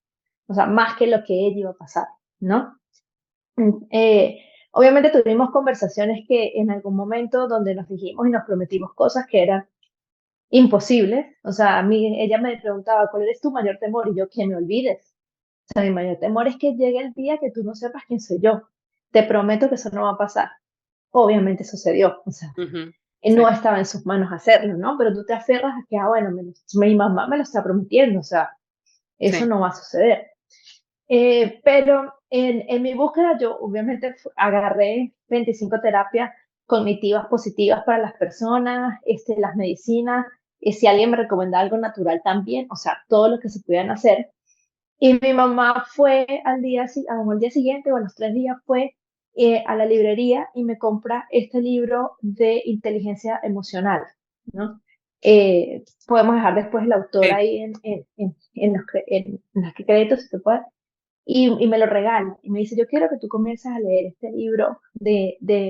O sea, más que lo que ella iba a pasar, ¿no? Obviamente tuvimos conversaciones que en algún momento donde nos dijimos y nos prometimos cosas que eran imposibles. O sea, ella me preguntaba, ¿cuál es tu mayor temor? Y yo, que me olvides. O sea, mi mayor temor es que llegue el día que tú no sepas quién soy yo. Te prometo que eso no va a pasar. Obviamente sucedió, o sea, Ujú, sí, no estaba en sus manos hacerlo, ¿no? Pero tú te aferras a que, bueno, mi mamá me lo está prometiendo, o sea, eso sí, no va a suceder. Pero en mi búsqueda yo obviamente agarré 25 terapias cognitivas positivas para las personas, las medicinas, si alguien me recomienda algo natural también, o sea, todo lo que se pudieran hacer. Y mi mamá fue al día siguiente o a los 3 días fue a la librería y me compra este libro de inteligencia emocional, ¿no? Podemos dejar después el autor sí. ahí en los créditos, si se puede, y me lo regala. Y me dice, yo quiero que tú comiences a leer este libro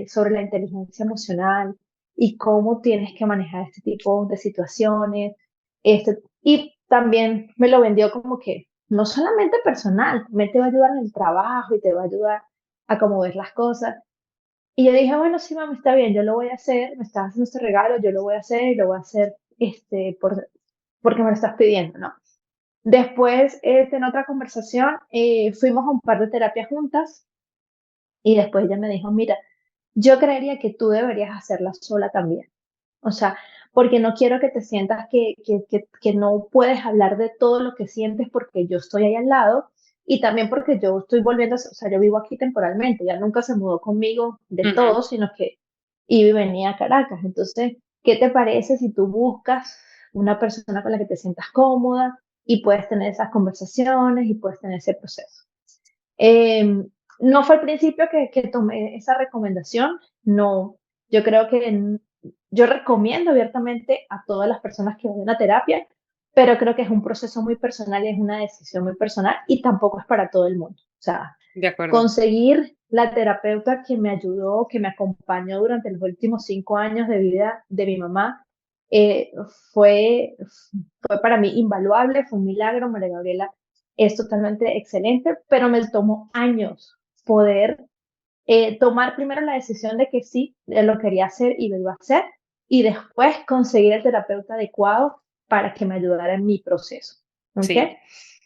sobre la inteligencia emocional y cómo tienes que manejar este tipo de situaciones. Y también me lo vendió como que no solamente personal, me te va a ayudar en el trabajo y te va a ayudar a cómo ver las cosas. Y yo dije, bueno, sí, mami, está bien, yo lo voy a hacer, me estás haciendo este regalo, yo lo voy a hacer y lo voy a hacer porque me lo estás pidiendo, ¿no? Después, en otra conversación, fuimos a un par de terapias juntas y después ella me dijo, mira, yo creería que tú deberías hacerla sola también. O sea, porque no quiero que te sientas que no puedes hablar de todo lo que sientes porque yo estoy ahí al lado y también porque yo estoy volviendo, o sea, yo vivo aquí temporalmente, ya nunca se mudó conmigo de Ujú, todo, sino que iba y venía a Caracas. Entonces, ¿qué te parece si tú buscas una persona con la que te sientas cómoda y puedes tener esas conversaciones y puedes tener ese proceso? Eh, no fue al principio que tomé esa recomendación, no, yo creo que yo recomiendo abiertamente a todas las personas que vayan a terapia, pero creo que es un proceso muy personal y es una decisión muy personal y tampoco es para todo el mundo. O sea, de acuerdo. conseguir la terapeuta que me ayudó, que me acompañó durante los últimos 5 años de vida de mi mamá, eh, fue, fue para mí invaluable, fue un milagro. María Gabriela es totalmente excelente, pero me tomó años poder tomar primero la decisión de que sí, lo quería hacer y lo iba a hacer, y después conseguir el terapeuta adecuado para que me ayudara en mi proceso. ¿Ok? Sí.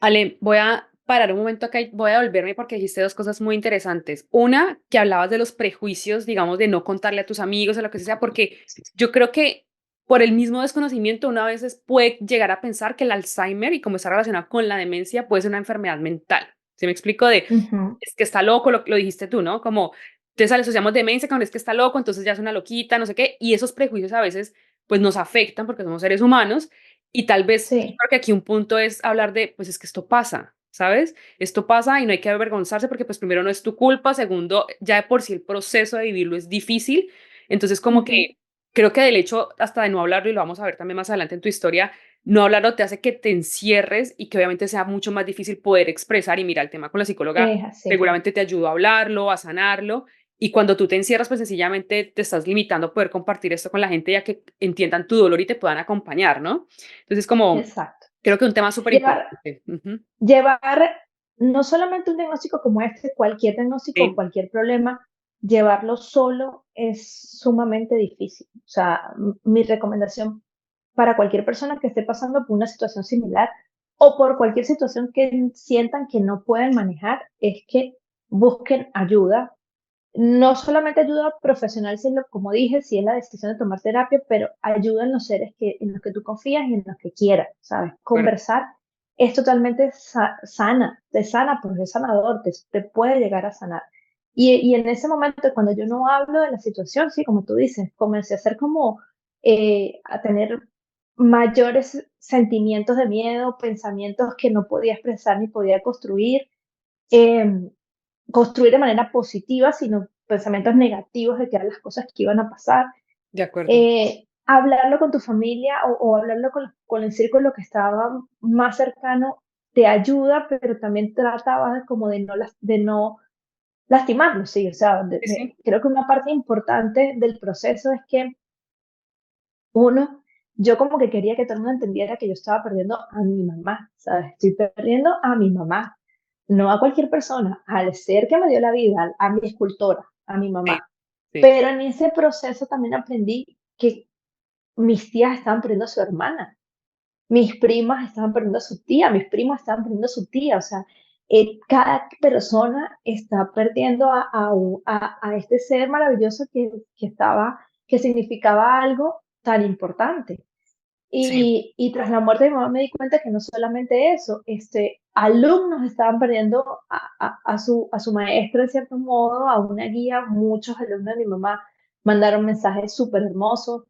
Ale, voy a parar un momento acá y voy a volverme porque dijiste dos cosas muy interesantes. Una, que hablabas de los prejuicios, digamos, de no contarle a tus amigos o lo que sea, porque yo creo que por el mismo desconocimiento uno a veces puede llegar a pensar que el Alzheimer y como está relacionado con la demencia puede ser una enfermedad mental. ¿Se me explico? Ujú, Es que está loco, lo dijiste tú, ¿no? Como entonces le asociamos demencia con es que está loco, entonces ya es una loquita, no sé qué, y esos prejuicios a veces pues nos afectan porque somos seres humanos y tal vez, yo sí, creo que aquí un punto es hablar de, pues es que esto pasa, ¿sabes? Esto pasa y no hay que avergonzarse porque pues primero no es tu culpa, segundo, ya de por sí el proceso de vivirlo es difícil, entonces como ujú, que creo que del hecho hasta de no hablarlo, y lo vamos a ver también más adelante en tu historia, no hablarlo te hace que te encierres y que obviamente sea mucho más difícil poder expresar y mira, el tema con la psicóloga es así, seguramente te ayudó a hablarlo, a sanarlo. Y cuando tú te encierras, pues sencillamente te estás limitando a poder compartir esto con la gente ya que entiendan tu dolor y te puedan acompañar, ¿no? Entonces, como exacto. creo que un tema súper Llevar, importante. Ujú, llevar no solamente un diagnóstico como este, cualquier diagnóstico o sí, cualquier problema, llevarlo solo es sumamente difícil. O sea, mi recomendación para cualquier persona que esté pasando por una situación similar o por cualquier situación que sientan que no pueden manejar es que busquen ayuda. No solamente ayuda profesional, sino, como dije, si es la decisión de tomar terapia, pero ayuda en los seres en los que tú confías y en los que quieras, ¿sabes? bueno, Conversar es totalmente te sana, porque es sanador, te puede llegar a sanar. Y en ese momento, cuando yo no hablo de la situación, sí, como tú dices, comencé a hacer como, a tener mayores sentimientos de miedo, pensamientos que no podía expresar ni podía em, construir de manera positiva, sino pensamientos negativos de que eran las cosas que iban a pasar. de acuerdo. Hablarlo con tu familia o hablarlo con el círculo que estaba más cercano te ayuda, pero también trataba como de no lastimarlo, sí, o sea, Sí, sí, creo que una parte importante del proceso es que uno, yo como que quería que todo el mundo entendiera que yo estaba perdiendo a mi mamá, ¿sabes? Estoy perdiendo a mi mamá, no a cualquier persona, al ser que me dio la vida, a mi escultora, a mi sí, mamá. sí, Pero en ese proceso también aprendí que mis tías estaban perdiendo a su hermana, mis primas estaban perdiendo a su tía, mis primos estaban perdiendo a su tía, o sea, cada persona está perdiendo a este ser maravilloso que significaba algo tan importante. Sí, Y tras la muerte de mi mamá me di cuenta que no solamente eso, alumnos estaban perdiendo a su maestra de cierto modo, a una guía. Muchos alumnos de mi mamá mandaron mensajes súper hermosos.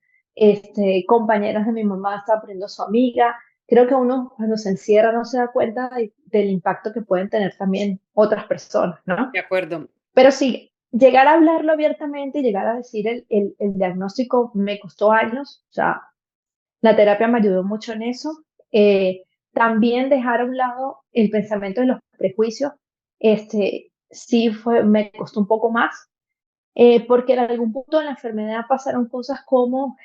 Compañeras de mi mamá estaban perdiendo a su amiga. Creo que uno cuando se encierra no se da cuenta del impacto que pueden tener también otras personas, ¿no? de acuerdo. Pero sí, llegar a hablarlo abiertamente y llegar a decir el diagnóstico me costó años. O sea, la terapia me ayudó mucho en eso. También dejar a un lado el pensamiento de los prejuicios, sí me costó un poco más, porque en algún punto de la enfermedad pasaron cosas como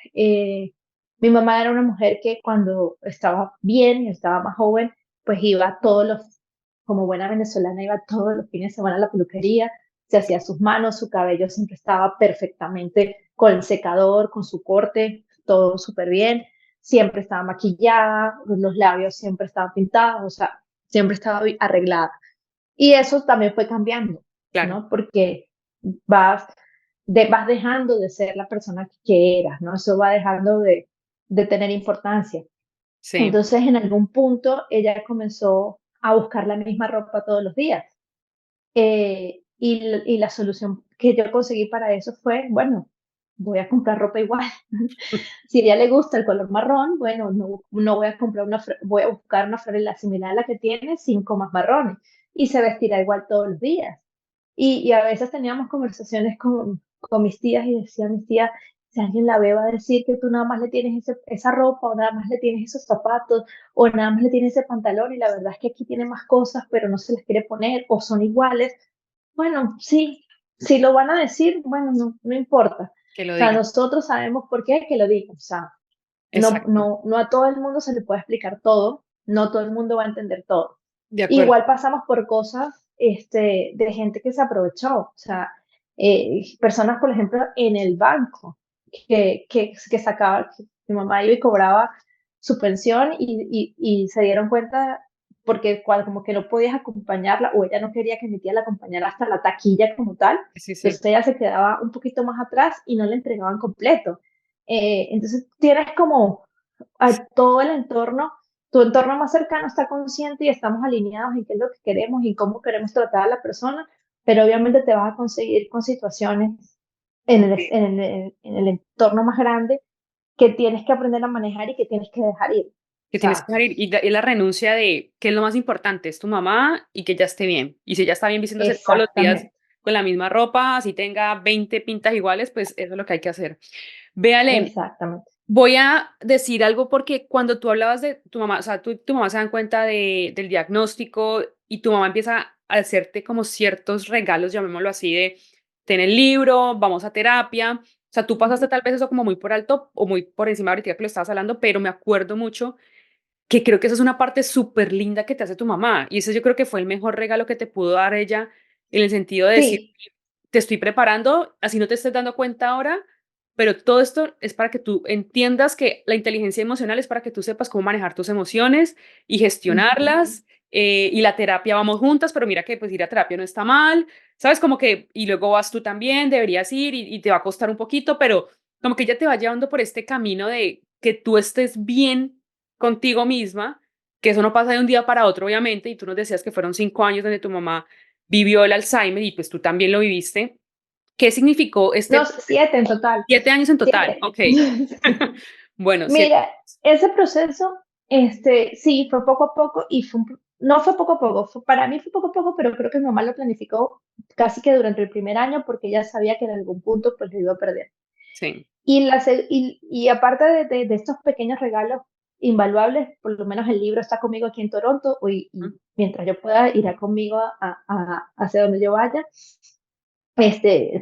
mi mamá era una mujer que cuando estaba bien y estaba más joven, pues iba como buena venezolana, iba todos los fines de semana a la peluquería, se hacía sus manos, su cabello siempre estaba perfectamente con el secador, con su corte, todo súper bien, siempre estaba maquillada, los labios siempre estaban pintados, o sea, siempre estaba arreglada. Y eso también fue cambiando, Claro, ¿no? Porque vas, vas dejando de ser la persona que eras, ¿no? Eso va dejando de tener importancia. sí. Entonces, en algún punto, ella comenzó a buscar la misma ropa todos los días. Y la solución que yo conseguí para eso fue, bueno, voy a comprar ropa igual. Si a ella le gusta el color marrón, bueno, no voy a comprar voy a buscar una franela similar a la que tiene, 5 más marrones, y se vestirá igual todos los días. Y a veces teníamos conversaciones con mis tías y decía a mis tías, si alguien la ve va a decir que tú nada más le tienes esa ropa o nada más le tienes esos zapatos o nada más le tienes ese pantalón y la verdad es que aquí tiene más cosas pero no se las quiere poner o son iguales. Bueno, sí, si lo van a decir, bueno, no importa. Que lo O sea, digan. nosotros sabemos por qué que lo digan. O sea, Exacto. no a todo el mundo se le puede explicar todo, no todo el mundo va a entender todo. De acuerdo. Igual pasamos por cosas de gente que se aprovechó, o sea, personas, por ejemplo, en el banco, que sacaba, que mi mamá iba y cobraba su pensión y se dieron cuenta porque como que no podías acompañarla o ella no quería que mi tía la acompañara hasta la taquilla como tal, Sí, sí. entonces ella se quedaba un poquito más atrás y no le entregaban completo. Entonces tienes como a todo el entorno, tu entorno más cercano está consciente y estamos alineados en qué es lo que queremos y cómo queremos tratar a la persona, pero obviamente te vas a conseguir con situaciones en el entorno más grande que tienes que aprender a manejar y que tienes que dejar ir. O Que tienes que sea, dejar ir. Y la renuncia de que es lo más importante, es tu mamá y que ella esté bien. Y si ella está bien vistiéndose todos los días exactamente, con la misma ropa, así tenga 20 pintas iguales, pues eso es lo que hay que hacer. Véale, exactamente. voy a decir algo porque cuando tú hablabas de tu mamá, o sea, tu mamá se dan cuenta del diagnóstico y tu mamá empieza a hacerte como ciertos regalos, llamémoslo así, de ten el libro, vamos a terapia. O sea, tú pasaste tal vez eso como muy por alto o muy por encima ahorita que lo estabas hablando, pero me acuerdo mucho que creo que esa es una parte súper linda que te hace tu mamá. Y ese yo creo que fue el mejor regalo que te pudo dar ella en el sentido de decir, Sí, te estoy preparando, así no te estés dando cuenta ahora, pero todo esto es para que tú entiendas que la inteligencia emocional es para que tú sepas cómo manejar tus emociones y ujú, gestionarlas. Y la terapia vamos juntas, pero mira que pues ir a terapia no está mal, ¿sabes? Como que, y luego vas tú también, deberías ir y te va a costar un poquito, pero como que ella te va llevando por este camino de que tú estés bien contigo misma, que eso no pasa de un día para otro, obviamente, y tú nos decías que fueron 5 años donde tu mamá vivió el Alzheimer y pues tú también lo viviste. ¿Qué significó no, este 7 en total, 7 años en total? 7. Ok. Bueno, 7. Mira, ese proceso, sí, fue poco a poco y no fue poco a poco, para mí fue poco a poco, pero creo que mi mamá lo planificó casi que durante el primer año porque ella sabía que en algún punto pues lo iba a perder. Sí. Y aparte de estos pequeños regalos invaluables, por lo menos el libro está conmigo aquí en Toronto y Mm. mientras yo pueda irá conmigo hacia donde yo vaya,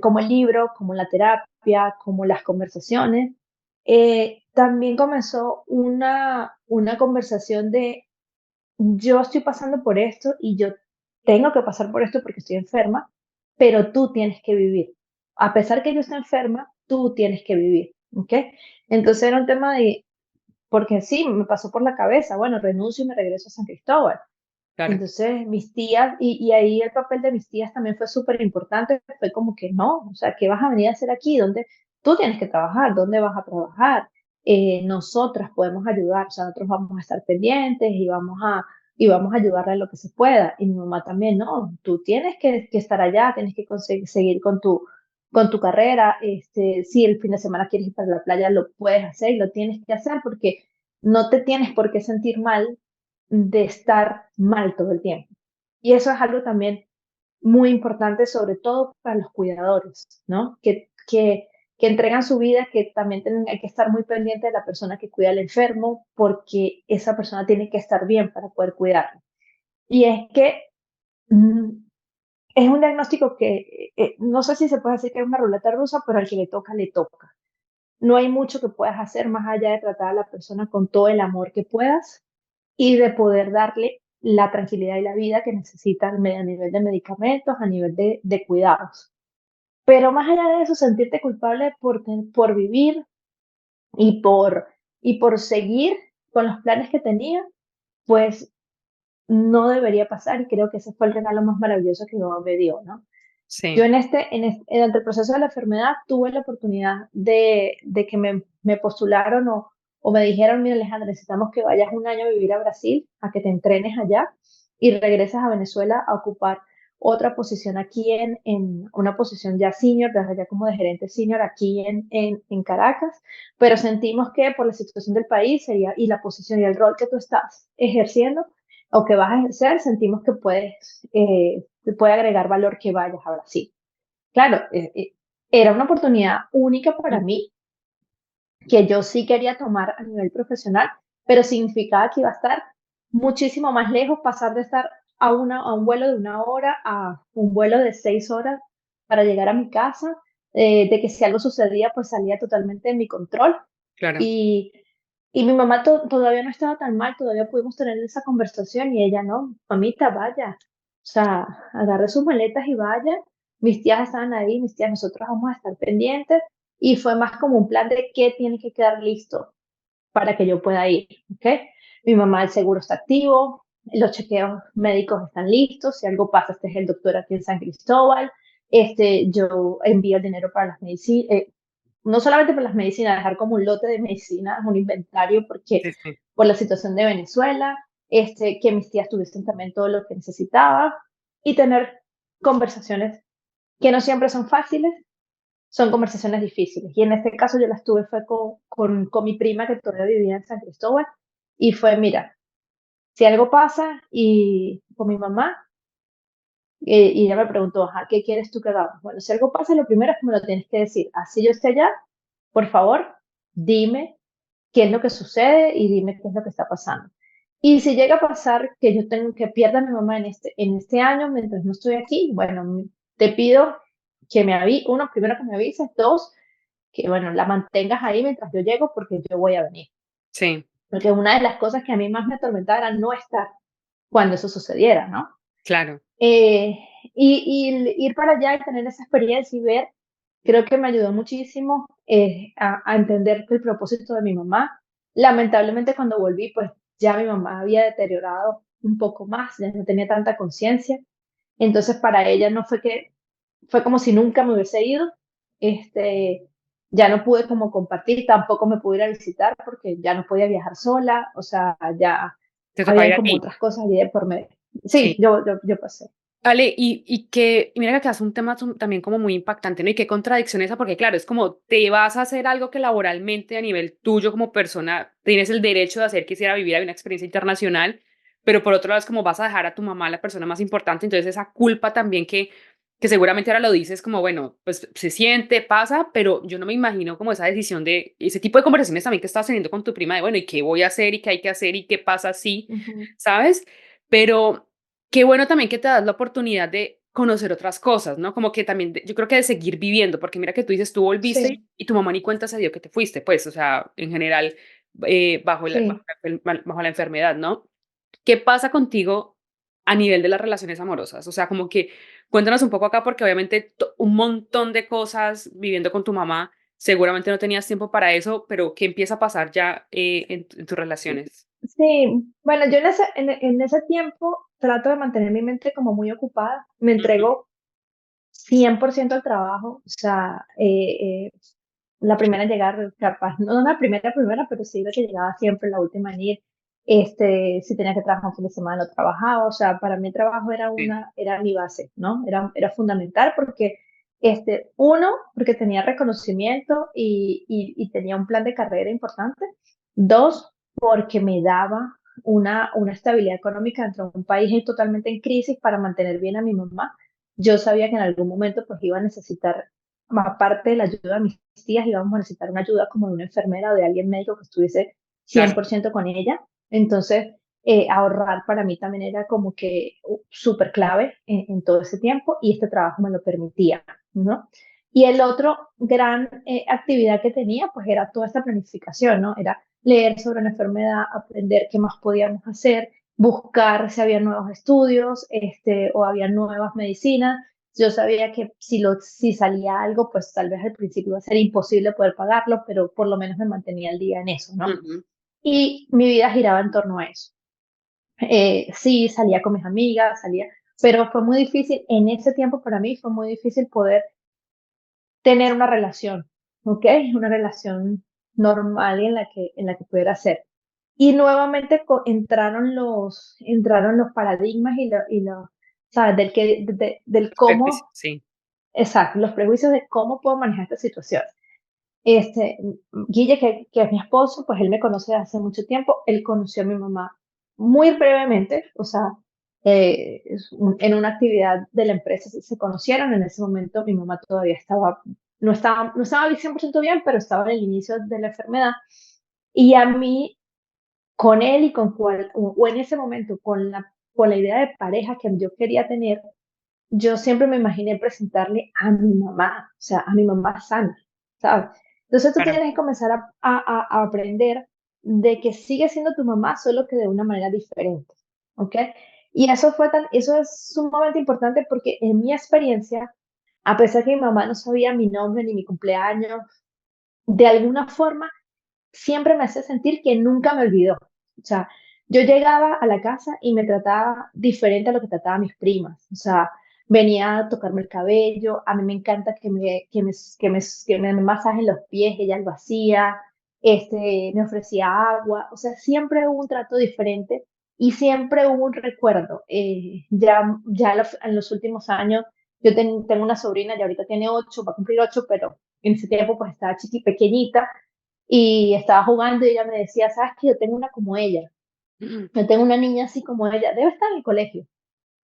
como el libro, como la terapia, como las conversaciones. También comenzó una conversación de yo estoy pasando por esto y yo tengo que pasar por esto porque estoy enferma, pero tú tienes que vivir. A pesar que yo esté enferma, tú tienes que vivir, ¿ok? Entonces era un tema porque sí, me pasó por la cabeza, bueno, renuncio y me regreso a San Cristóbal. claro. Entonces, mis tías, y ahí el papel de mis tías también fue súper importante, fue como que no, o sea, ¿qué vas a venir a hacer aquí? ¿Dónde tú tienes que trabajar? ¿Dónde vas a trabajar? Nosotras podemos ayudar, o sea, nosotros vamos a estar pendientes y vamos a ayudarle en lo que se pueda. Y mi mamá también, no, tú tienes que estar allá, tienes que seguir con tu carrera, si el fin de semana quieres ir para la playa, lo puedes hacer y lo tienes que hacer porque no te tienes por qué sentir mal de estar mal todo el tiempo. Y eso es algo también muy importante, sobre todo para los cuidadores, ¿no? Que entregan su vida, que también hay que estar muy pendiente de la persona que cuida al enfermo, porque esa persona tiene que estar bien para poder cuidarlo. Y es que mm, es un diagnóstico que no sé si se puede decir que es una ruleta rusa, pero al que le toca, le toca. No hay mucho que puedas hacer más allá de tratar a la persona con todo el amor que puedas y de poder darle la tranquilidad y la vida que necesita a nivel de medicamentos, a nivel de cuidados. Pero más allá de eso, sentirte culpable por vivir y por seguir con los planes que tenía, pues no debería pasar y creo que ese fue el regalo más maravilloso que Dios me dio, ¿no? Yo Sí. durante el proceso de la enfermedad tuve la oportunidad de que me postularon o me dijeron, mira Alejandra, necesitamos que vayas un año a vivir a Brasil, a que te entrenes allá y regreses a Venezuela a ocupar otra posición aquí en una posición ya senior, desde ya como de gerente senior aquí en Caracas, pero sentimos que por la situación del país sería, y la posición y el rol que tú estás ejerciendo o que vas a ejercer, sentimos que te puede agregar valor que vayas a Brasil. Claro, era una oportunidad única para Ujú. mí que yo sí quería tomar a nivel profesional, pero significaba que iba a estar muchísimo más lejos, pasar de estar a un vuelo de 1 hora a un vuelo de 6 horas para llegar a mi casa, de que si algo sucedía, pues salía totalmente de mi control. Claro. Y, y mi mamá todavía no estaba tan mal, todavía pudimos tener esa conversación y ella no, mamita, vaya, o sea, agarre sus maletas y vaya. Mis tías estaban ahí, mis tías, nosotros vamos a estar pendientes y fue más como un plan de qué tiene que quedar listo para que yo pueda ir, ¿ok? Mi mamá, el seguro está activo, los chequeos médicos están listos, si algo pasa, este es el doctor aquí en San Cristóbal, yo envío el dinero para las medicinas, no solamente para las medicinas, dejar como un lote de medicinas, un inventario, porque Sí, sí. por la situación de Venezuela, que mis tías tuviesen también todo lo que necesitaba y tener conversaciones que no siempre son fáciles, son conversaciones difíciles. Y en este caso yo las tuve fue con mi prima que todavía vivía en San Cristóbal y fue, mira, si algo pasa y con mi mamá, y ella me preguntó, ajá, ¿qué quieres tú que hagamos? Bueno, si algo pasa, lo primero es que me lo tienes que decir. Así yo esté allá, por favor, dime qué es lo que sucede y dime qué es lo que está pasando. Y si llega a pasar que yo tengo que pierda a mi mamá en este año mientras no estoy aquí, bueno, te pido que uno, primero que me avises, dos, que bueno, la mantengas ahí mientras yo llego porque yo voy a venir. Sí, Porque una de las cosas que a mí más me atormentaba era no estar cuando eso sucediera, ¿no? claro. Eh, y ir para allá y tener esa experiencia y ver, creo que me ayudó muchísimo a entender el propósito de mi mamá. Lamentablemente cuando volví, pues ya mi mamá había deteriorado un poco más, ya no tenía tanta conciencia. Entonces para ella no fue que, fue como si nunca me hubiese ido. Este, ya no pude como compartir, tampoco me pude ir a visitar porque ya no podía viajar sola, o sea, ya Te toca habían ir a como ti. otras cosas ahí de por medio. Sí, Sí. yo pasé. Ale, y mira que acá es un tema también como muy impactante, ¿no? Y qué contradicción esa, porque claro, es como te vas a hacer algo que laboralmente a nivel tuyo como persona tienes el derecho de hacer, quisiera vivir una experiencia internacional, pero por otro lado es como vas a dejar a tu mamá, la persona más importante, entonces esa culpa también que seguramente ahora lo dices como, bueno, pues se siente, pasa, pero yo no me imagino como esa decisión de ese tipo de conversaciones también que estás teniendo con tu prima de, bueno, ¿y qué voy a hacer y qué hay que hacer y qué pasa si, Ujú. ¿sabes? Pero qué bueno también que te das la oportunidad de conocer otras cosas, ¿no? Como que también yo creo que de seguir viviendo, porque mira que tú dices, tú volviste Sí, y tu mamá ni cuenta se dio que te fuiste, pues, o sea, en general, sí. bajo la enfermedad, ¿no? ¿Qué pasa contigo a nivel de las relaciones amorosas? O sea, como que cuéntanos un poco acá, porque obviamente un montón de cosas viviendo con tu mamá, seguramente no tenías tiempo para eso, pero ¿qué empieza a pasar ya en tus relaciones? Sí, bueno, yo en ese tiempo trato de mantener mi mente como muy ocupada, me Ujú. entrego 100% al trabajo, o sea, la primera en llegar, capaz, no la primera, pero sí la que llegaba siempre, la última en ir. Si tenía que trabajar un fin de semana, no trabajaba. O sea, para mí el trabajo Sí, era mi base, ¿no? Era fundamental porque, uno, porque tenía reconocimiento y tenía un plan de carrera importante. Dos, porque me daba una estabilidad económica dentro de un país totalmente en crisis para mantener bien a mi mamá. Yo sabía que en algún momento pues iba a necesitar, aparte de la ayuda de mis tías, íbamos a necesitar una ayuda como de una enfermera o de alguien médico que estuviese cien claro. por ciento con ella. Entonces, ahorrar para mí también era como que súper clave en todo ese tiempo y este trabajo me lo permitía, ¿no? Y el otro gran actividad que tenía, pues era toda esta planificación, ¿no? Era leer sobre la enfermedad, aprender qué más podíamos hacer, buscar si había nuevos estudios, o había nuevas medicinas. Yo sabía que si salía algo, pues tal vez al principio iba a ser imposible poder pagarlo, pero por lo menos me mantenía al día en eso, ¿no? Ujú. Y mi vida giraba en torno a eso. Sí, salía con mis amigas, salía, pero fue muy difícil, en ese tiempo para mí fue muy difícil poder tener una relación, ¿ok? Una relación normal en la que pudiera ser. Y nuevamente entraron los paradigmas ¿sabes? Del Prejuicio, cómo, sí. exacto, los prejuicios de cómo puedo manejar esta situación. Este, Guille, que es mi esposo, pues él me conoce desde hace mucho tiempo. Él conoció a mi mamá muy brevemente, o sea, en una actividad de la empresa se conocieron. En ese momento mi mamá todavía no estaba 100% bien, pero estaba en el inicio de la enfermedad. Y a mí, con él y o en ese momento, con la idea de pareja que yo quería tener, yo siempre me imaginé presentarle a mi mamá, o sea, a mi mamá sana, ¿sabes? Entonces tú Claro. tienes que comenzar a aprender de que sigue siendo tu mamá, solo que de una manera diferente, ¿ok? Y eso es sumamente importante porque en mi experiencia, a pesar que mi mamá no sabía mi nombre ni mi cumpleaños, de alguna forma siempre me hace sentir que nunca me olvidó. O sea, yo llegaba a la casa y me trataba diferente a lo que trataba a mis primas. O sea, venía a tocarme el cabello, a mí me encanta que me masajen los pies, ella lo hacía, me ofrecía agua, o sea, siempre hubo un trato diferente y siempre hubo un recuerdo. En los últimos años, tengo una sobrina, y ahorita tiene 8, va a cumplir 8, pero en ese tiempo pues estaba pequeñita y estaba jugando y ella me decía, ¿sabes qué? Yo tengo una como ella, Ujú. yo tengo una niña así como ella, debe estar en el colegio.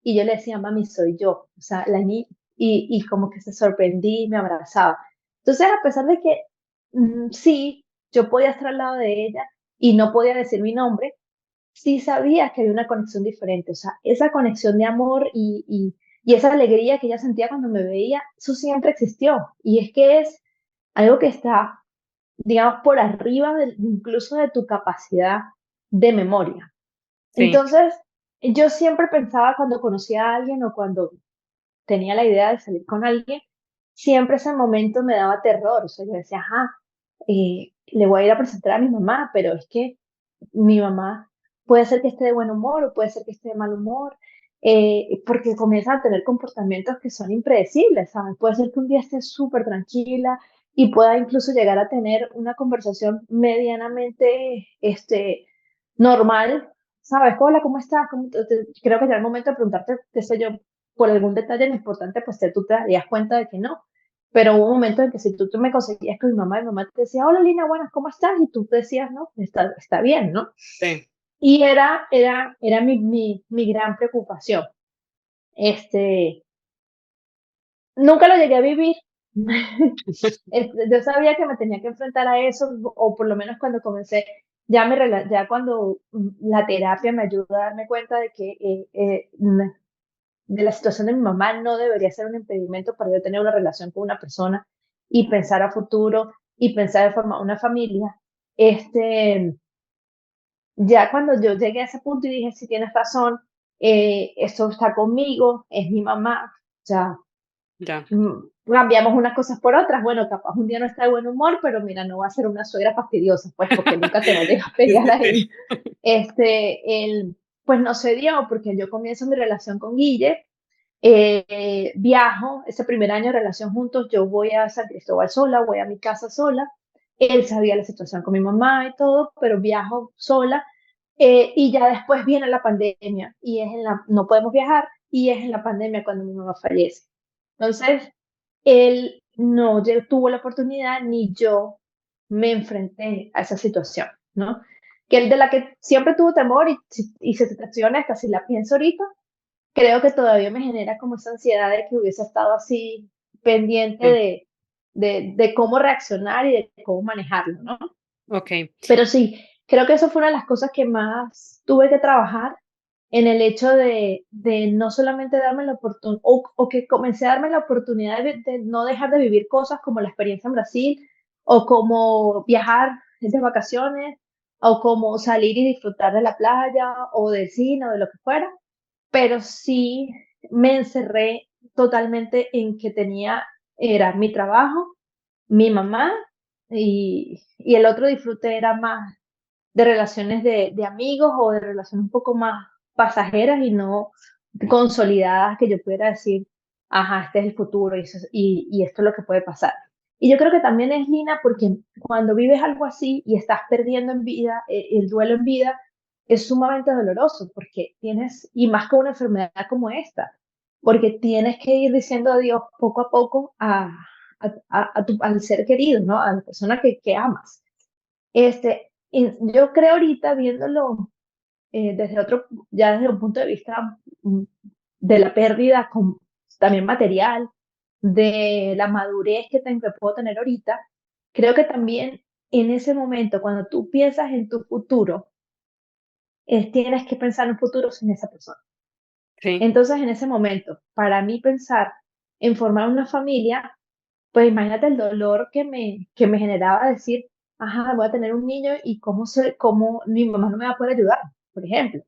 Y yo le decía, mami, soy yo, o sea, la niña, y como que se sorprendí y me abrazaba. Entonces, a pesar de que sí, yo podía estar al lado de ella y no podía decir mi nombre, sí sabía que había una conexión diferente, o sea, esa conexión de amor y esa alegría que ella sentía cuando me veía, eso siempre existió. Y es que es algo que está, digamos, por arriba incluso de tu capacidad de memoria. Sí. Entonces, yo siempre pensaba cuando conocía a alguien o cuando tenía la idea de salir con alguien, siempre ese momento me daba terror. O sea, yo decía, ajá, le voy a ir a presentar a mi mamá, pero es que mi mamá puede ser que esté de buen humor o puede ser que esté de mal humor, porque comienza a tener comportamientos que son impredecibles, ¿sabes? Puede ser que un día esté súper tranquila y pueda incluso llegar a tener una conversación medianamente normal, ¿sabes? Hola, ¿cómo estás? Creo que ya el momento de preguntarte, qué sé yo, por algún detalle importante, pues tú te darías cuenta de que no. Pero hubo un momento en que si tú me conseguías con mi mamá te decía, hola Lina, buenas, ¿cómo estás? Y tú decías, no, está bien, ¿no? Sí. Y era mi gran preocupación. Este, Nunca lo llegué a vivir. Yo sabía que me tenía que enfrentar a eso, o por lo menos cuando comencé, ya cuando la terapia me ayudó a darme cuenta de que de la situación de mi mamá no debería ser un impedimento para yo tener una relación con una persona y pensar a futuro y pensar de formar una familia. Este, ya cuando yo llegué a ese punto y dije, si tienes razón, esto está conmigo, es mi mamá, o sea, Ya. Cambiamos unas cosas por otras. Bueno, capaz un día no está de buen humor, pero mira, no va a ser una suegra fastidiosa, pues, porque nunca te vayas a Es pelear en serio. ahí. Él, pues no se dio porque yo comienzo mi relación con Guille, viajo, ese primer año de relación juntos, yo voy a San Cristóbal sola, voy a mi casa sola, él sabía la situación con mi mamá y todo, pero viajo sola, y ya después viene la pandemia, y no podemos viajar, y es en la pandemia cuando mi mamá fallece. Entonces, él no tuvo la oportunidad, ni yo me enfrenté a esa situación, ¿no? Que él de la que siempre tuvo temor, y si te soy honesta, si la pienso ahorita, creo que todavía me genera como esa ansiedad de que hubiese estado así pendiente Sí. de cómo reaccionar y de cómo manejarlo, ¿no? Ok. Pero sí, creo que eso fue una de las cosas que más tuve que trabajar en el hecho de no solamente darme la oportunidad, o que comencé a darme la oportunidad de no dejar de vivir cosas como la experiencia en Brasil, o como viajar de vacaciones, o como salir y disfrutar de la playa, o del cine, o de lo que fuera, pero sí me encerré totalmente en que era mi trabajo, mi mamá, y el otro disfrute era más de relaciones de amigos, o de relaciones un poco más pasajeras y no consolidadas, que yo pudiera decir, ajá, este es el futuro, y esto es lo que puede pasar. Y yo creo que también es, Lina, porque cuando vives algo así y estás perdiendo en vida, el duelo en vida, es sumamente doloroso, porque y más con una enfermedad como esta, porque tienes que ir diciendo adiós poco a poco al ser querido, ¿no? A la persona que amas. Y yo creo ahorita, viéndolo, ya desde un punto de vista, mm, de la pérdida, también material, de la madurez que puedo tener ahorita, creo que también en ese momento, cuando tú piensas en tu futuro, tienes que pensar en un futuro sin esa persona. Sí. Entonces, en ese momento, para mí pensar en formar una familia, pues imagínate el dolor que me generaba decir, ajá, voy a tener un niño, y cómo mi mamá no me va a poder ayudar, por ejemplo, o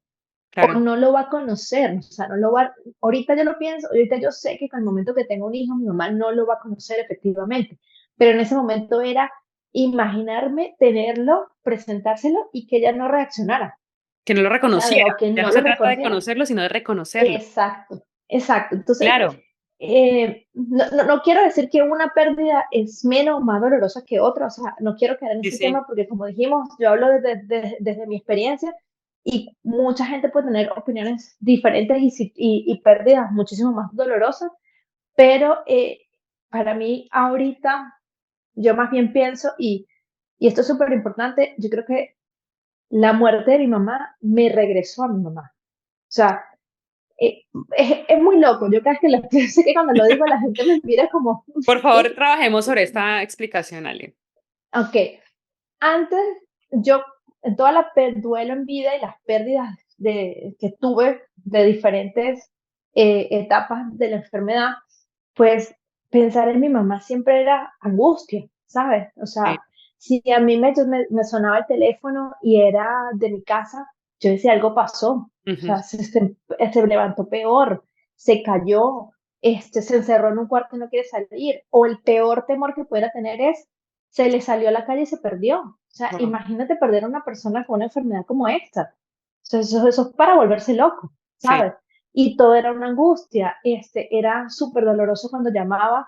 Claro. no lo va a conocer, o sea, no lo va, ahorita yo lo pienso, ahorita yo sé que al momento que tenga un hijo, mi mamá no lo va a conocer efectivamente, pero en ese momento era imaginarme tenerlo, presentárselo, y que ella no reaccionara, Que no lo ¿sabes? reconociera. O que Ya no no se lo trata de reconociera. conocerlo, sino de reconocerlo. Exacto, exacto. Entonces, Claro. no quiero decir que una pérdida es menos o más dolorosa que otra, o sea, no quiero caer en Sí, ese sí. tema, porque como dijimos, yo hablo desde mi experiencia, y mucha gente puede tener opiniones diferentes, y pérdidas muchísimo más dolorosas, pero para mí ahorita yo más bien pienso, y esto es súper importante, yo creo que la muerte de mi mamá me regresó a mi mamá. O sea, es muy loco. Yo cada vez que sé que cuando lo digo la gente me mira como, Por favor, ¿qué? trabajemos sobre esta explicación, Ale. Ok, antes yo, en toda duelo en vida y las pérdidas que tuve de diferentes etapas de la enfermedad, pues pensar en mi mamá siempre era angustia, ¿sabes? O Sí. sea, si a mí me sonaba el teléfono y era de mi casa, yo decía, algo pasó. O Ujú. sea, se levantó peor, se cayó, se encerró en un cuarto y no quiere salir. O el peor temor que pudiera tener es, se le salió a la calle y se perdió. O sea, Wow. imagínate perder a una persona con una enfermedad como esta. O sea, eso es para volverse loco, Sí. ¿sabes? Y todo era una angustia. Era súper doloroso cuando llamaba,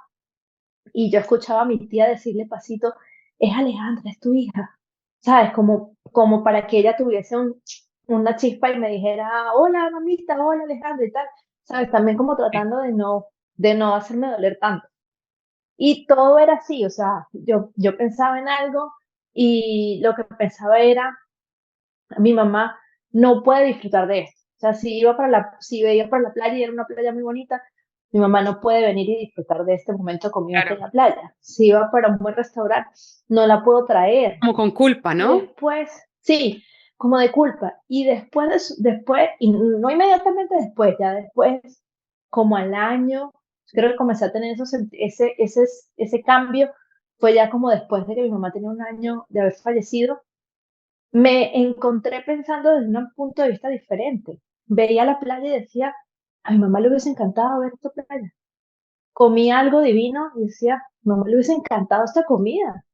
y yo escuchaba a mi tía decirle pasito, es Alejandra, es tu hija, ¿sabes? Como para que ella tuviese una chispa y me dijera, hola mamita, hola Alejandra y tal, ¿sabes? También como Sí. tratando de no hacerme doler tanto. Y todo era así, o sea, yo pensaba en algo, y lo que pensaba era, mi mamá no puede disfrutar de esto. O sea, si iba para la playa y era una playa muy bonita, mi mamá no puede venir y disfrutar de este momento conmigo aquí en Claro. la playa. Si iba para un buen restaurante, no la puedo traer. Como con culpa, Y ¿no? después, sí, como de culpa. Y después, y no inmediatamente después, ya después, como al año, creo que comencé a tener ese cambio, fue ya como después de que mi mamá tenía un año de haber fallecido, me encontré pensando desde un punto de vista diferente. Veía la playa y decía, a mi mamá le hubiese encantado ver esta playa. comía algo divino y decía, no me le hubiese encantado esta comida.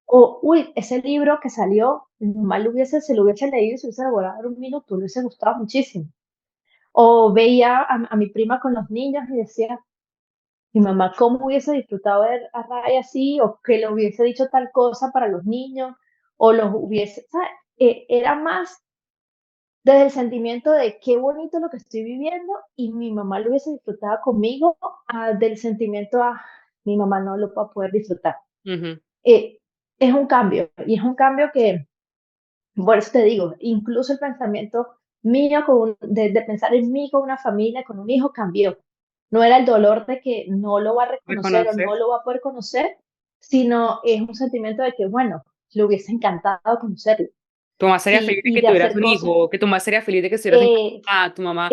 O, uy, ese libro que salió, mi mamá se lo hubiese leído y se hubiese devorado en un minuto, le hubiese gustado muchísimo. O veía a mi prima con los niños y decía, mi mamá, ¿cómo hubiese disfrutado ver a Ray así? O que le hubiese dicho tal cosa para los niños, o los hubiese, ¿sabes? Era más desde el sentimiento de qué bonito lo que estoy viviendo y mi mamá lo hubiese disfrutado conmigo, del sentimiento a mi mamá no lo va a poder disfrutar. Ujú. Eh, es un cambio, y es un cambio que, por eso te digo, incluso el pensamiento mío de pensar en mí con una familia, con un hijo, cambió. No era el dolor de que no lo va a reconocer o Reconocer. no lo va a poder conocer, sino es un sentimiento de que, bueno, le hubiese encantado conocerlo. Tu mamá sería feliz de Y que de tuvieras hacer un cosas. hijo, que tu mamá sería feliz de que estuvieras en casa. Eh, Tu mamá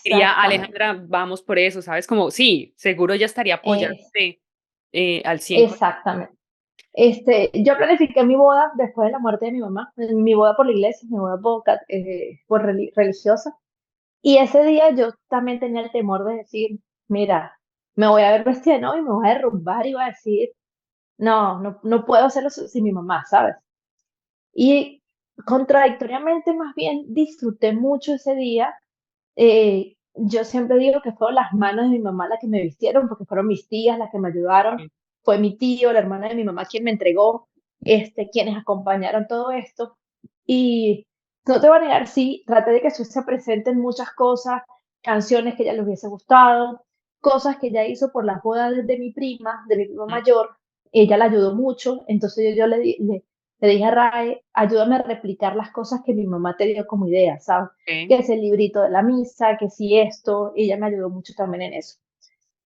diría: exactamente. "Alejandra, vamos por eso", ¿sabes? Como sí, seguro ella estaría Es, apoyándote, al 100%. exactamente. Yo planifiqué mi boda después de la muerte de mi mamá, mi boda por la iglesia, mi boda religiosa. Y ese día yo también tenía el temor de decir, mira, me voy a ver vestida de novia y me voy a derrumbar y voy a decir, no, no, no puedo hacerlo sin mi mamá, ¿sabes? Y contradictoriamente, más bien, disfruté mucho ese día. Yo siempre digo que fueron las manos de mi mamá las que me vistieron, porque fueron mis tías las que me ayudaron. Sí, Fue mi tío, la hermana de mi mamá, quien me entregó, quienes acompañaron todo esto. Y no te voy a negar, sí, traté de que estuviese presente en muchas cosas, canciones que ella le hubiese gustado, cosas que ella hizo por las bodas de mi prima mm, mayor. Ella la ayudó mucho, entonces yo le dije a Rae, ayúdame a replicar las cosas que mi mamá te dio como idea, ¿sabes? Que okey. es el librito de la misa, que si esto, ella me ayudó mucho también en eso.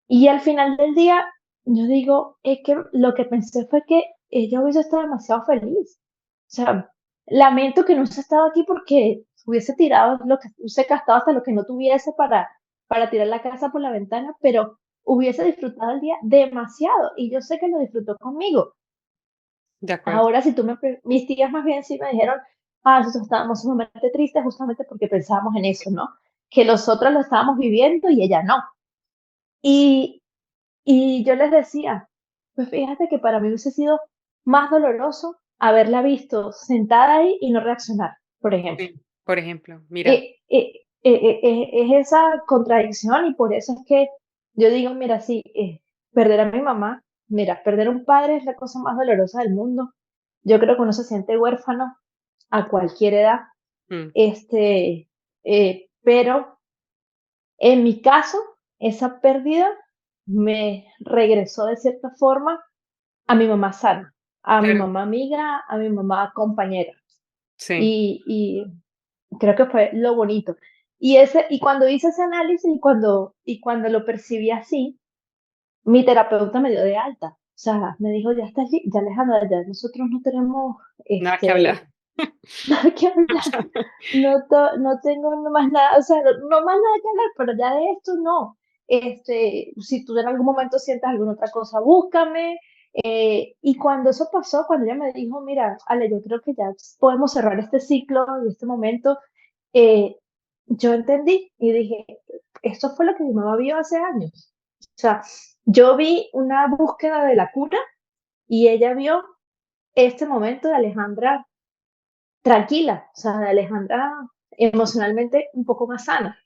Y al final del día, yo digo, es que lo que pensé fue que ella hubiese estado demasiado feliz. O sea, lamento que no hubiese estado aquí porque hubiese tirado lo que hubiese gastado hasta lo que no tuviese para tirar la casa por la ventana, pero hubiese disfrutado el día demasiado y yo sé que lo disfrutó conmigo. De acuerdo. Ahora, si tú mis tías más bien sí me dijeron, nosotros estábamos sumamente tristes justamente porque pensábamos en eso, ¿no? Que nosotros lo estábamos viviendo y ella no. Y, y yo les decía, pues fíjate que para mí hubiese sido más doloroso haberla visto sentada ahí y no reaccionar, por ejemplo. Sí, por ejemplo, mira, Es esa contradicción y por eso es que yo digo, mira, sí, perder a mi mamá, mira, perder un padre es la cosa más dolorosa del mundo. Yo creo que uno se siente huérfano a cualquier edad, mm, pero en mi caso, esa pérdida me regresó de cierta forma a mi mamá sana, a mi claro, mamá amiga, a mi mamá compañera. sí, Y creo que fue lo bonito. Y cuando hice ese análisis y cuando lo percibí así, mi terapeuta me dio de alta. O sea, me dijo, ya estás, ya Alejandra, ya nosotros no tenemos, nada que hablar. nada que hablar. No tengo más nada, o sea, no más nada que hablar, pero ya de esto no. Si tú en algún momento sientas alguna otra cosa, búscame. Y cuando eso pasó, cuando ella me dijo, mira, Ale, yo creo que ya podemos cerrar este ciclo y este momento, eh, yo entendí y dije, esto fue lo que mi mamá vio hace años. O sea, yo vi una búsqueda de la cura y ella vio este momento de Alejandra tranquila, o sea, de Alejandra emocionalmente un poco más sana.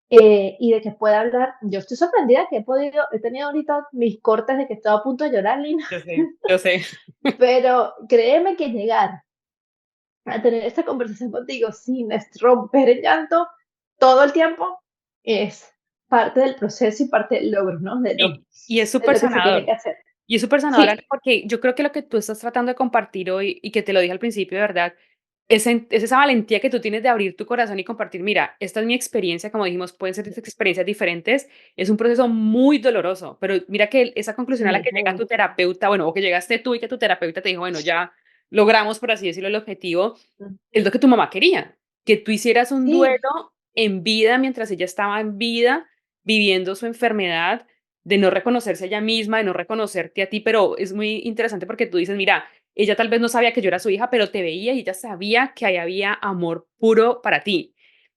Y de que pueda hablar, yo estoy sorprendida que he tenido ahorita mis cortes de que estaba a punto de llorar, Lina, Yo sé. pero créeme que llegar a tener esta conversación contigo sin romper el llanto todo el tiempo es parte del proceso y parte del logro, ¿no? Y es De súper lo que se tiene sanador. que hacer. Y es súper sanador, Ale, Sí, porque yo creo que lo que tú estás tratando de compartir hoy, y que te lo dije al principio, de verdad, es esa valentía que tú tienes de abrir tu corazón y compartir, mira, esta es mi experiencia, como dijimos, pueden ser experiencias diferentes, es un proceso muy doloroso, pero mira que esa conclusión a la sí, que llega muy. tu terapeuta, bueno, o que llegaste tú y que tu terapeuta te dijo, bueno, ya logramos, por así decirlo, el objetivo, es lo que tu mamá quería, que tú hicieras un Sí, duelo en vida, mientras ella estaba en vida, viviendo su enfermedad, de no reconocerse ella misma, de no reconocerte a ti, pero es muy interesante porque tú dices, mira, ella tal vez no sabía que yo era su hija, pero te veía y ella sabía que ahí había amor puro para ti.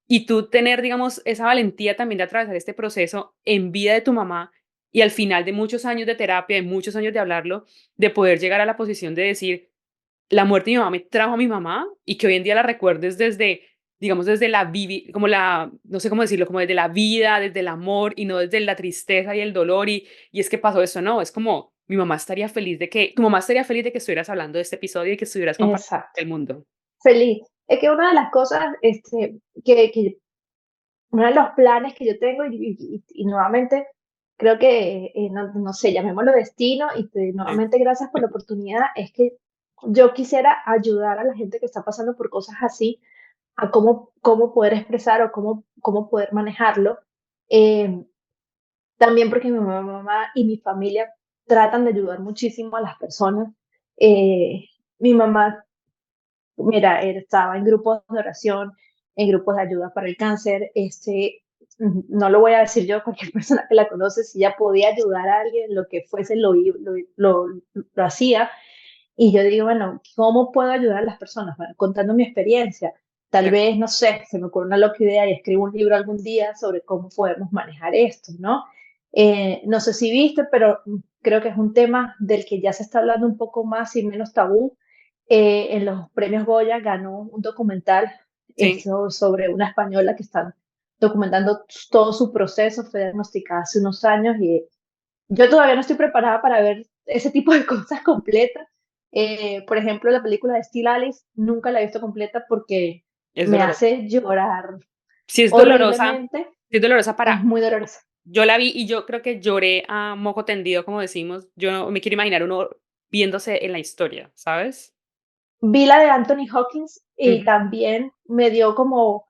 Y tú tener, digamos, esa valentía también de atravesar este proceso en vida de tu mamá y al final de muchos años de terapia, de muchos años de hablarlo, de poder llegar a la posición de decir, la muerte de mi mamá me trajo a mi mamá y que hoy en día la recuerdes desde, digamos, desde como la, no sé cómo decirlo, como desde la vida, desde el amor y no desde la tristeza y el dolor y es que pasó eso, no, es como mi mamá estaría feliz de que, tu mamá estaría feliz de que estuvieras hablando de este episodio y que estuvieras compartiendo Exacto. el mundo. Feliz. Es que una de las cosas, que uno de los planes que yo tengo, y nuevamente, creo que, no sé, llamémoslo destino, Sí, nuevamente gracias por la oportunidad, es que yo quisiera ayudar a la gente que está pasando por cosas así, a cómo poder expresar o cómo poder manejarlo. Eh, También porque mi mamá y mi familia tratan de ayudar muchísimo a las personas. Mi mamá, mira, estaba en grupos de oración, en grupos de ayuda para el cáncer. No lo voy a decir yo, cualquier persona que la conoce, si ella podía ayudar a alguien, lo que fuese, lo hacía. Y yo digo, bueno, ¿cómo puedo ayudar a las personas? Bueno, contando mi experiencia. Tal de vez, no sé, se me ocurre una loca idea y escribo un libro algún día sobre cómo podemos manejar esto, ¿no? No sé si viste, pero creo que es un tema del que ya se está hablando un poco más y menos tabú. En los premios Goya ganó un documental sí, sobre una española que está documentando todo su proceso, fue diagnosticada hace unos años y yo todavía no estoy preparada para ver ese tipo de cosas completas. Por ejemplo, la película de Still Alice nunca la he visto completa porque es me doloroso. hace llorar Si es dolorosa, horriblemente. si es dolorosa Es para, muy dolorosa. yo la vi y yo creo que lloré a moco tendido, como decimos, yo no me quiero imaginar uno viéndose en la historia, ¿sabes? Vi la de Anthony Hawkins y Ujú, también me dio como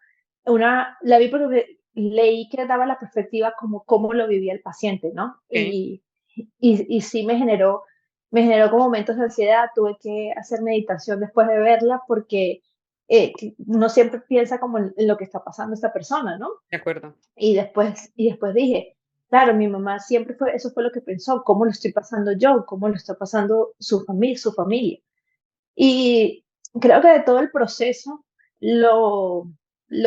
la vi porque leí que daba la perspectiva como cómo lo vivía el paciente, ¿no? sí, Y sí me generó como momentos de ansiedad, tuve que hacer meditación después de verla porque uno siempre piensa como en lo que está pasando esta persona, ¿no? de acuerdo. Y después dije, claro, mi mamá siempre eso fue lo que pensó, cómo lo estoy pasando yo, cómo lo está pasando su familia. Y creo que de todo el proceso, lo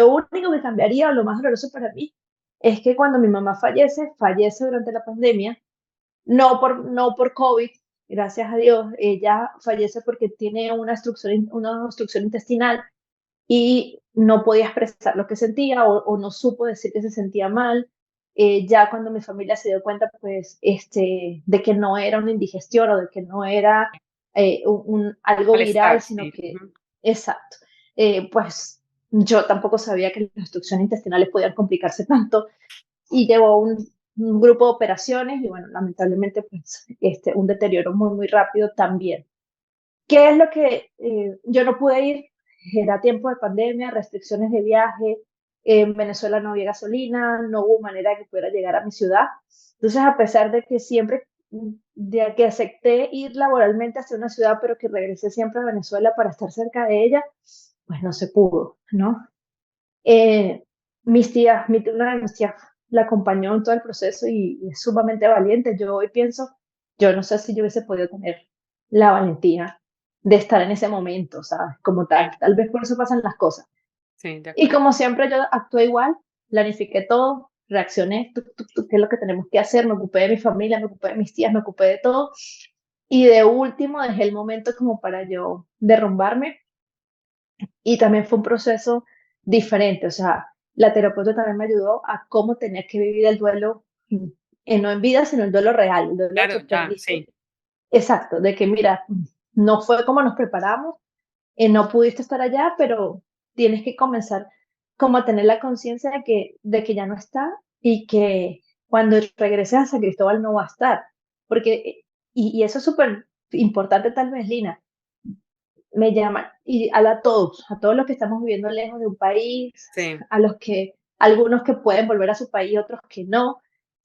único que cambiaría o lo más doloroso para mí es que cuando mi mamá fallece durante la pandemia, no por COVID, gracias a Dios, ella fallece porque tiene una obstrucción intestinal y no podía expresar lo que sentía o no supo decir que se sentía mal. Ya cuando mi familia se dio cuenta, pues, de que no era una indigestión o de que no era algo viral, Malestar, sino sí. que, Ujú. exacto, pues yo tampoco sabía que las obstrucciones intestinales podían complicarse tanto y llevó un grupo de operaciones y bueno, lamentablemente, pues, un deterioro muy, muy rápido también. ¿Qué es lo que yo no pude ir? Era tiempo de pandemia, restricciones de viaje, en Venezuela no había gasolina, no hubo manera que pudiera llegar a mi ciudad. Entonces, a pesar de que siempre, de que acepté ir laboralmente hacia una ciudad, pero que regresé siempre a Venezuela para estar cerca de ella, pues no se pudo, ¿no? Eh, una de mis tías la acompañó en todo el proceso y es sumamente valiente. Yo hoy pienso, yo no sé si yo hubiese podido tener la valentía de estar en ese momento, ¿sabes? Como Sí, tal vez por eso pasan las cosas. sí, de Y acuerdo. como siempre yo actué igual, planifiqué todo, reaccioné, qué es lo que tenemos que hacer, me ocupé de mi familia, me ocupé de mis tías, me ocupé de todo. Y de último dejé el momento como para yo derrumbarme y también fue un proceso diferente, o sea, la terapeuta también me ayudó a cómo tenía que vivir el duelo, no en vida, sino el duelo real, el duelo de Claro, que ya, perdiste. sí, Exacto, de que mira, no fue como nos preparamos, no pudiste estar allá, pero tienes que comenzar como a tener la conciencia de que ya no está y que cuando regreses a San Cristóbal no va a estar. Porque, y eso es súper importante tal vez, Lina, me llaman y a todos los que estamos viviendo lejos de un país, sí, algunos que pueden volver a su país, otros que no,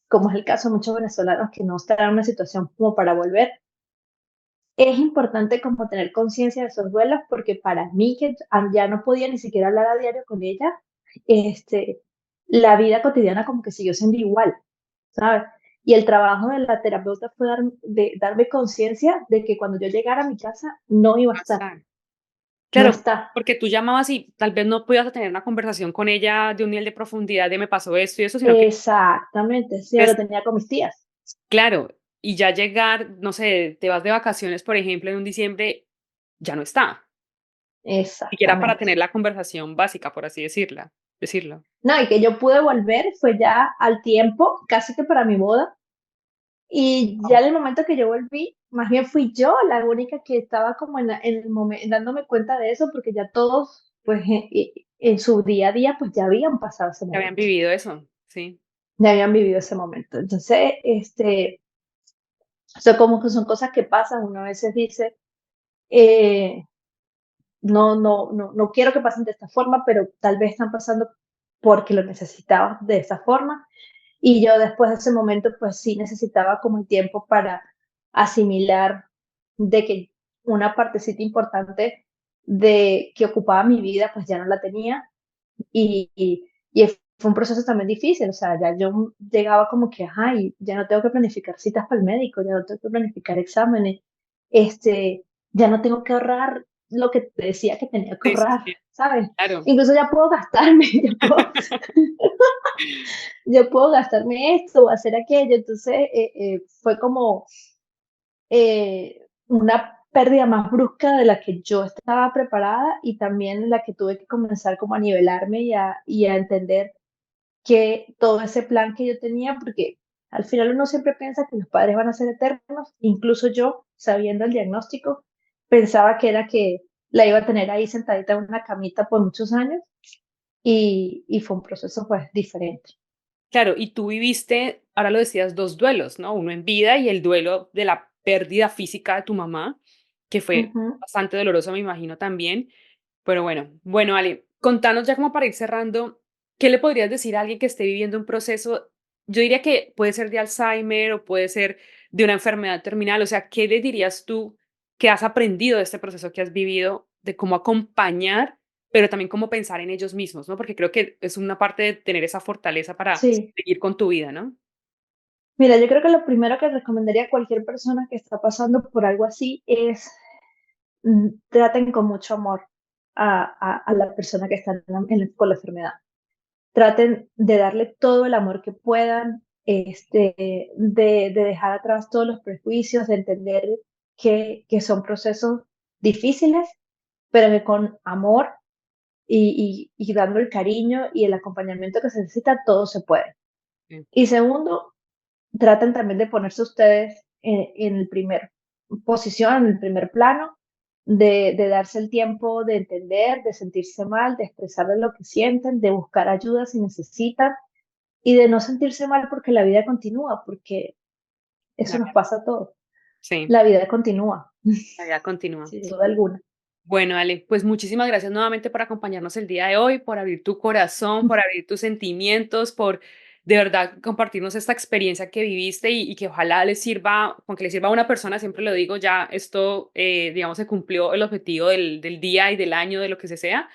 como es el caso de muchos venezolanos que no están en una situación como para volver. Es importante como tener conciencia de esos duelos porque para mí que ya no podía ni siquiera hablar a diario con ella, este, la vida cotidiana como que siguió siendo igual, ¿sabes? Y el trabajo de la terapeuta fue darme conciencia de que cuando yo llegara a mi casa no iba a estar, bastante. no Claro, está. porque tú llamabas y tal vez no podías tener una conversación con ella de un nivel de profundidad de me pasó esto y eso, sino que Exactamente, sí, lo pues tenía con mis tías. Claro, y ya llegar, no sé, te vas de vacaciones, por ejemplo, en un diciembre, ya no está, siquiera para Exactamente. tener la conversación básica, por así decirlo. No, y que yo pude volver fue ya al tiempo, casi que para mi boda. Y ya Wao. en el momento que yo volví, más bien fui yo la única que estaba como en el momento dándome cuenta de eso, porque ya todos, pues, en su día a día, pues, ya habían pasado ese Ya habían momento, vivido eso, sí. ya habían vivido ese momento. Entonces, son como que son cosas que pasan, uno a veces dice, eh, no quiero que pasen de esta forma, pero tal vez están pasando porque lo necesitaba de esa forma. Y yo después de ese momento, pues sí necesitaba como el tiempo para asimilar de que una partecita importante de que ocupaba mi vida, pues ya no la tenía. Y fue un proceso también difícil, o sea, ya yo llegaba como que, ajá, y ya no tengo que planificar citas para el médico, ya no tengo que planificar exámenes, ya no tengo que ahorrar lo que te decía que tenía que Sí, sí, ahorrar, sí, ¿sabes? claro. Incluso ya puedo gastarme, yo puedo gastarme esto o hacer aquello. Entonces, fue como una pérdida más brusca de la que yo estaba preparada y también la que tuve que comenzar como a nivelarme y a entender que todo ese plan que yo tenía, porque al final uno siempre piensa que los padres van a ser eternos, incluso yo, sabiendo el diagnóstico, pensaba que era que la iba a tener ahí sentadita en una camita por muchos años y fue un proceso pues diferente. Claro, y tú viviste, ahora lo decías, 2 duelos, ¿no? Uno en vida y el duelo de la pérdida física de tu mamá, que fue Ujú. bastante doloroso, me imagino también. Pero bueno, Ale, contanos ya como para ir cerrando, ¿qué le podrías decir a alguien que esté viviendo un proceso? Yo diría que puede ser de Alzheimer o puede ser de una enfermedad terminal, o sea, ¿qué le dirías tú que has aprendido de este proceso que has vivido, de cómo acompañar, pero también cómo pensar en ellos mismos, ¿no? Porque creo que es una parte de tener esa fortaleza para Sí, seguir con tu vida, ¿no? mira, yo creo que lo primero que recomendaría a cualquier persona que está pasando por algo así es traten con mucho amor a la persona que está con la enfermedad. Traten de darle todo el amor que puedan, de dejar atrás todos los prejuicios, de entender que son procesos difíciles, pero que con amor y dando el cariño y el acompañamiento que se necesita, todo se puede. Sí, Y segundo, traten también de ponerse ustedes en el primer posición, en el primer plano, de darse el tiempo de entender, de sentirse mal, de expresarles lo que sienten, de buscar ayuda si necesitan y de no sentirse mal porque la vida continúa, porque eso la nos pasa a todos. sí, La vida continúa, la vida continúa. sin duda alguna. Bueno, Ale, pues muchísimas gracias nuevamente por acompañarnos el día de hoy, por abrir tu corazón, por abrir tus sentimientos, por de verdad compartirnos esta experiencia que viviste y que ojalá le sirva, con que le sirva a una persona, siempre lo digo, ya esto, digamos, se cumplió el objetivo del día y del año, de lo que se sea.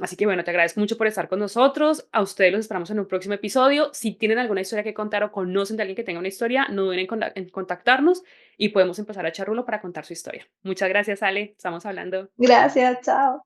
Así que bueno, te agradezco mucho por estar con nosotros. A ustedes los esperamos en un próximo episodio. Si tienen alguna historia que contar o conocen de alguien que tenga una historia, no duden en contactarnos y podemos empezar a echar rulo para contar su historia. Muchas gracias, Ale. Estamos hablando. Gracias, chao.